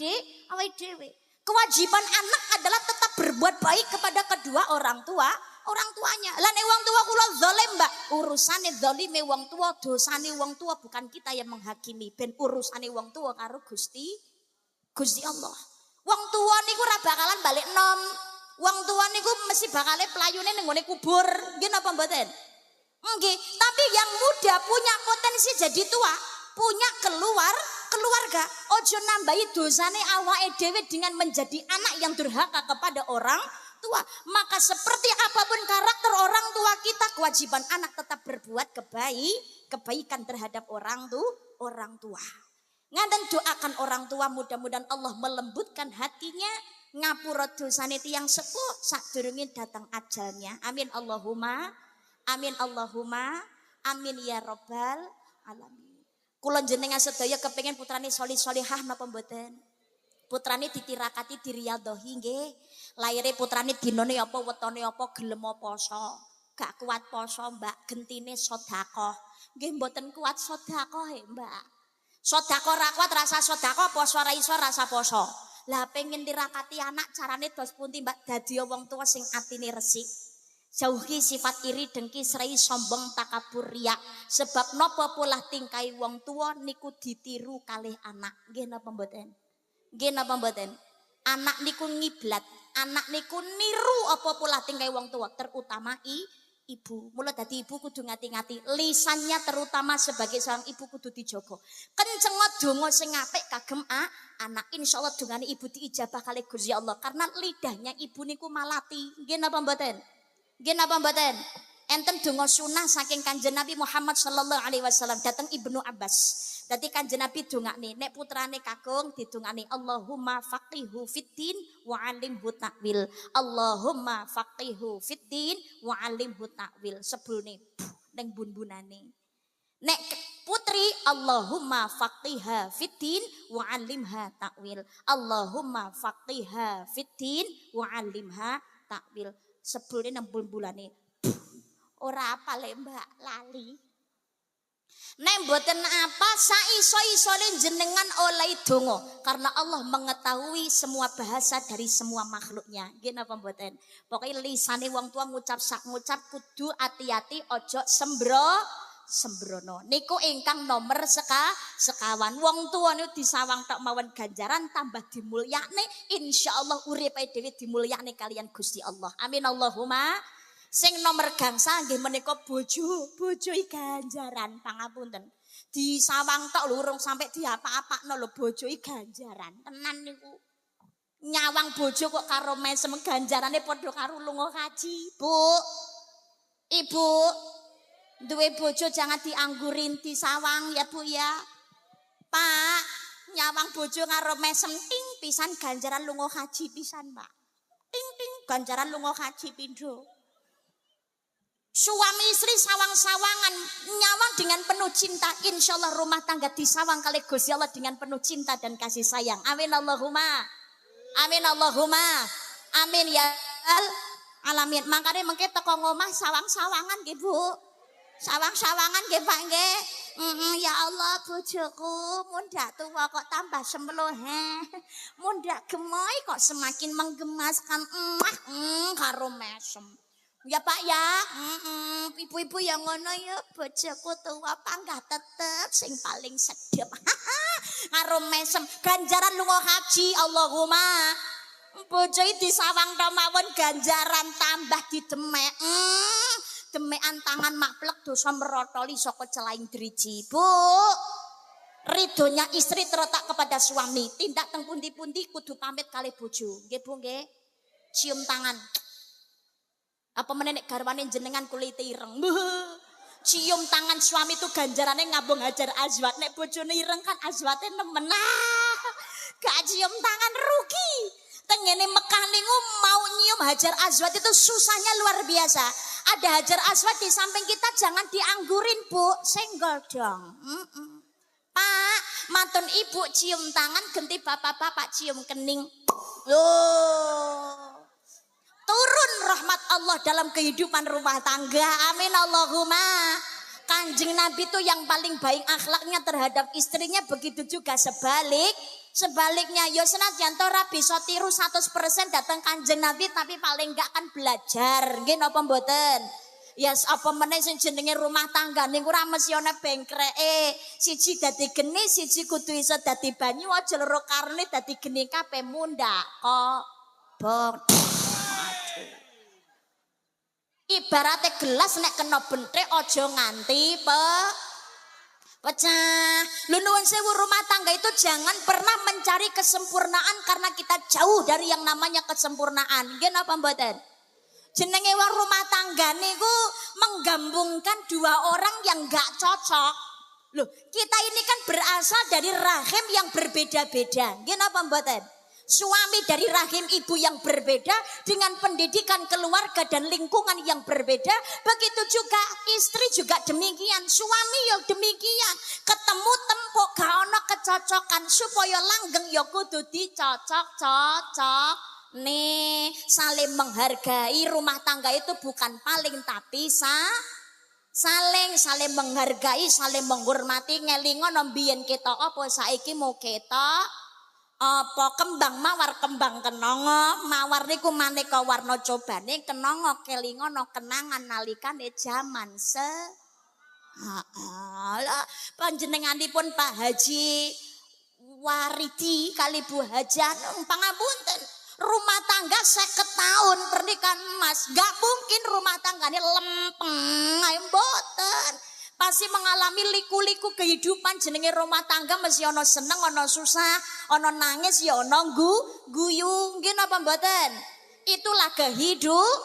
dhewe. Kewajiban anak adalah tetap berbuat baik kepada kedua orang tuanya. Lah nek wong tua kula zalim, Mbak, urusane zalime wong tua, dosane wong tua, bukan kita yang menghakimi, ben urusane wong tua karo Gusti Allah. Wong tua niku ora bakalan balik nom. Wong tua niku mesti bakale pelayune ning ngone kubur. Nggih napa mboten? Nggih, tapi yang muda punya potensi jadi tua, punya keluarga. Ojo nambahi dosane awake dhewe dengan menjadi anak yang durhaka kepada orang tua. Maka seperti apapun karakter orang tua kita, kewajiban anak tetap berbuat kebaikan terhadap orang tua. Ngaten doakan orang tua, mudah-mudahan Allah melembutkan hatinya, ngapura dosane tiyang sepuh sadurunge datang ajalnya. Amin Allahumma. Amin Allahumma. Amin ya rabbal alamin. Kula jenengan sedaya kepengin putrane solih-solihah napa mboten? Putrane ditirakati diriyadhahi nggih. Laire putrane dinane apa wetone apa gelem poso. Gak kuat poso, Mbak, gentine sedekah. Nggih mboten kuat sedekah, Mbak. Sedekah ra kuat rasa sedekah, poso ra iso rasa poso. Lah pengen dirakati anak carane dos pundi, Mbak? Dadi wong tua sing atine resik. Jauhi sifat iri, dengki, serai, sombong, takabur, riya. Sebab napa polah tingkai wong tua niku ditiru kalih anak. Nggih napa mboten? Nggih napa mboten? Anak niku ngiblat, anak niku niru apa polah tingkai wong tua, terutama ibu. Mula dadi ibu kudu ngati-ngati. Lisannya terutama sebagai seorang ibu kudu dijogo. Kencengot donga sing apik kagem anak. Insyaallah dongane ibu diijabah kalih Gusti Allah karena lidahnya ibu niku malati. Nggih napa mboten? Nggih napa mboten? Enten donga sunah saking Kanjeng Nabi Muhammad sallallahu alaihi wasallam dateng Ibnu Abbas. Dadi Kanjeng Nabi dongakne nek putrane kakung didongakne Allahumma faqihu fiddin wa 'allimhu ta'wil. Allahumma faqihu fiddin wa 'allimhu ta'wil. Sebulne ning bun-bunane. Nek putri Allahumma faqiha fiddin wa 'allimha ta'wil. Allahumma faqiha fiddin wa 'allimha ta'wil. Sebelumnya 6 bulane ora apa le Mbak lali. Nek mboten apa saiso-isone jenengan oleh donga karena Allah mengetahui semua bahasa dari semua makhluknya. Nggih napa mboten? Pokoke lisane wong tua ngucap sak ngucap kudu hati-hati ojo sembrono. Niku ingkang nomor sekawan. Wong tua niku disawang tok mawon ganjaran tambah dimulyakne, insyaallah uripe dhewe dimulyakne kalian Gusti Allah. Amin Allahumma. Sing nomor gangsal nggih menika bojo ganjaran pangapunten. Disawang tok lurung sampai diapa-apakno lho bojo ganjaran. Tenan niku. Nyawang bojo kok karo mesem ganjarane padha karo lunga haji. Bu. Ibu duwe bojo jangan dianggurin disawang ya Bu ya. Pak, nyawang bojo karo mesem ting pisan ganjaran lunga haji pisan, Pak. Ting ting ganjaran lunga haji pindho. Suami istri sawang-sawangan nyawang dengan penuh cinta, insyaallah rumah tangga disawang kalih Gusti Allah dengan penuh cinta dan kasih sayang. Amin Allahumma. Amin Allahumma. Amin ya alamin. Makane mengke teko ngomah sawang-sawangan nggih Bu. Sawang-sawangan nggih Pak nggih. Ya Allah bojoku mundak tuwa kok tambah semloh mundak gemoy kok semakin menggemaskan karo mesem. Ya Pak ya. Ibu-ibu yang ngono ya bojoku tuwa panggah tetep sing paling sedep. Karo mesem ganjaran lunga haji Allahumma. Bojo disawang to mawon ganjaran tambah didemek. Demekan tangan maklek dosa merotoli saka celaing driji. Bu. Ridhonya istri terletak kepada suami. Tindak teng pundi-pundi kudu pamit kali bojo. Nggih Bu nggih. Cium tangan. Apa menenek garwane jenengan kulit ireng. Cium tangan suami itu ganjarannya ngabung hajar azwat. Nek bojone ireng kan azwatnya nemen. Gak cium tangan rugi. Tengene Mekah niku mau nyium hajar aswad itu susahnya luar biasa. Ada hajar aswad di samping kita, jangan dianggurin Bu, senggol dong. Pak, mantun ibu cium tangan, ganti bapak-bapak cium kening. Loh, turun rahmat Allah dalam kehidupan rumah tangga. Amin Allahumma. Kanjeng Nabi itu yang paling baik akhlaknya terhadap istrinya, begitu juga sebaliknya. Yo senajan ora bisa tiru 100% datang Kanjeng Nabi, tapi paling enggak kan belajar. Nggih napa mboten? Yes, apa meneh sing jenenge rumah tangga niku ora mesti ana bengkreke. Siji dadi geni, siji kudu iso dadi banyu, aja loro karene dadi geni kabeh mundak kok. Bong. Ibaratnya gelas nek kena bentrek aja nganti pecah. Lu nuwun sewu, rumah tangga itu jangan pernah mencari kesempurnaan karena kita jauh dari yang namanya kesempurnaan. Nggih napa mboten? Jenenge wong rumah tangga niku menggabungkan dua orang yang gak cocok. Loh, kita ini kan berasal dari rahim yang berbeda-beda. Nggih napa mboten? Suami dari rahim ibu yang berbeda dengan pendidikan keluarga dan lingkungan yang berbeda. Begitu juga istri juga demikian. Suami yang demikian. Ketemu tempuk gak ono kecocokan. Supaya langgeng ya kudu dicocok-cocok. Nih, saling menghargai. Rumah tangga itu bukan paling tapi saling menghargai, saling menghormati. Ngelingo nombiyen kita apa saiki mau kita apa kembang mawar kembang kenongo, mawar niku maneka warna cobane kenongo kelingo no kenangan nalikane jaman panjenenganipun Pak Haji Waridi kali Bu Hajan pangapunten, rumah tangga 50 tahun pernikahan emas, gak mungkin rumah tangganya lempeng ayo mboten. Pasti mengalami liku-liku kehidupan. Jenenge rumah tangga mesti ono seneng, ono susah, ono nangis, ya ono guyu. Nggih napa mboten? Itulah kehidupan.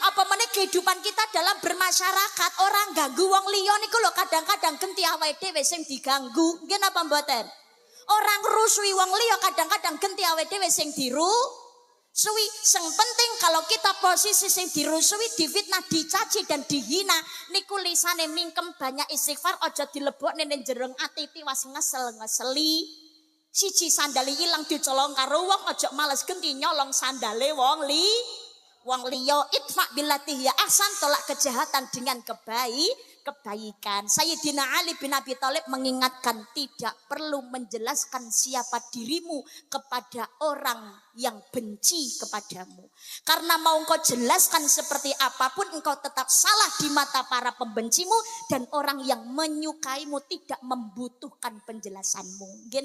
Apa meneh kehidupan kita dalam bermasyarakat. Orang ganggu wong liya niku lho kadang-kadang genti awake dhewe sing diganggu. Nggih napa mboten? Orang rusui wong liya kadang-kadang genti awake dhewe sing suwi. Sing penting kalau kita posisi sing dirusui, difitnah, dicaci dan dihina, niku lisane mingkem banyak istighfar, aja dilebokne ning jereng ati tiwas ngeseli. Siji sandali ilang dicolong karo wong, aja males genti nyolong sandale wong liya. Itfa billati hiya ahsan, tolak kejahatan dengan kebaikan. Sayyidina Ali bin Abi Thalib mengingatkan tidak perlu menjelaskan siapa dirimu kepada orang yang benci kepadamu. Karena mau engkau jelaskan seperti apapun engkau tetap salah di mata para pembencimu dan orang yang menyukaimu tidak membutuhkan penjelasanmu. Nggih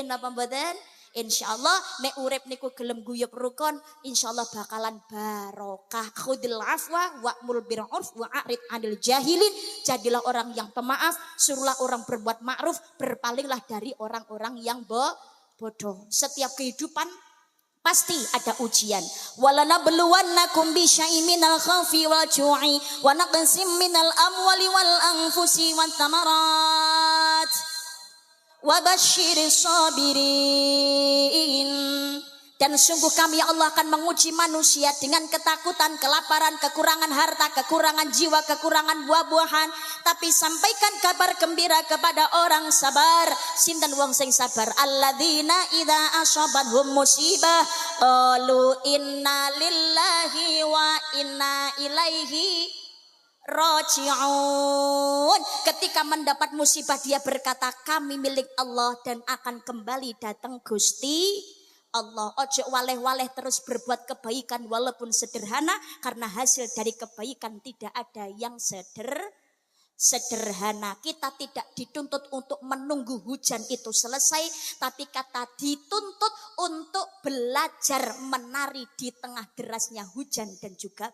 napa mboten? Insyaallah nek urip niku gelem guyub rukun, insyaallah bakalan barokah. Khudil afwa wa'mul bil 'urf wa'rid 'anil jahilin. Jadilah orang yang pemaaf, suruhlah orang berbuat ma'ruf, berpalinglah dari orang-orang yang bodoh. Setiap kehidupan pasti ada ujian. Walanabluwannakum bisyai'in minal khaufi wal ju'i wa naqsim minal amwali wal anfusi wat tamarat. Wabasyiris sabirin. Dan sungguh kami ya Allah akan menguji manusia dengan ketakutan, kelaparan, kekurangan harta, kekurangan jiwa, kekurangan buah-buahan. Tapi sampaikan kabar gembira kepada orang sabar. Sinten wong sing sabar? Alladzina idza asabathum musibah qalu inna lillahi wa inna ilaihi raji'un. Ketika mendapat musibah dia berkata kami milik Allah dan akan kembali datang Gusti Allah. Ojo waleh-waleh terus berbuat kebaikan walaupun sederhana, karena hasil dari kebaikan tidak ada yang sederhana. Kita tidak dituntut untuk menunggu hujan itu selesai, tapi kata dituntut untuk belajar menari di tengah derasnya hujan dan juga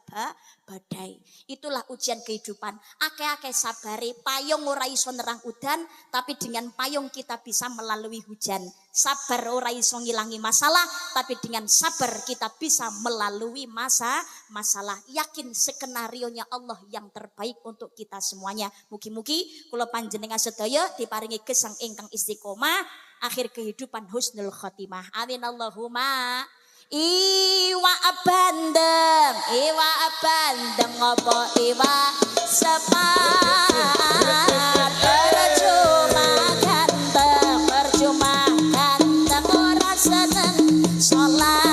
badai. Itulah ujian kehidupan. Ake-ake sabari, payung ora iso nerang udan, tapi dengan payung kita bisa melalui hujan. Sabar ora iso ngilangi masalah, tapi dengan sabar kita bisa melalui masalah. Yakin skenarionya Allah yang terbaik untuk kita semuanya. Mugi-mugi kula panjenengan sedaya diparingi gesang ingkang istiqomah, akhir kehidupan husnul khotimah. Amin Allahumma. Iwa bandeng apa iwa separ percuma ganteng ora seneng sholat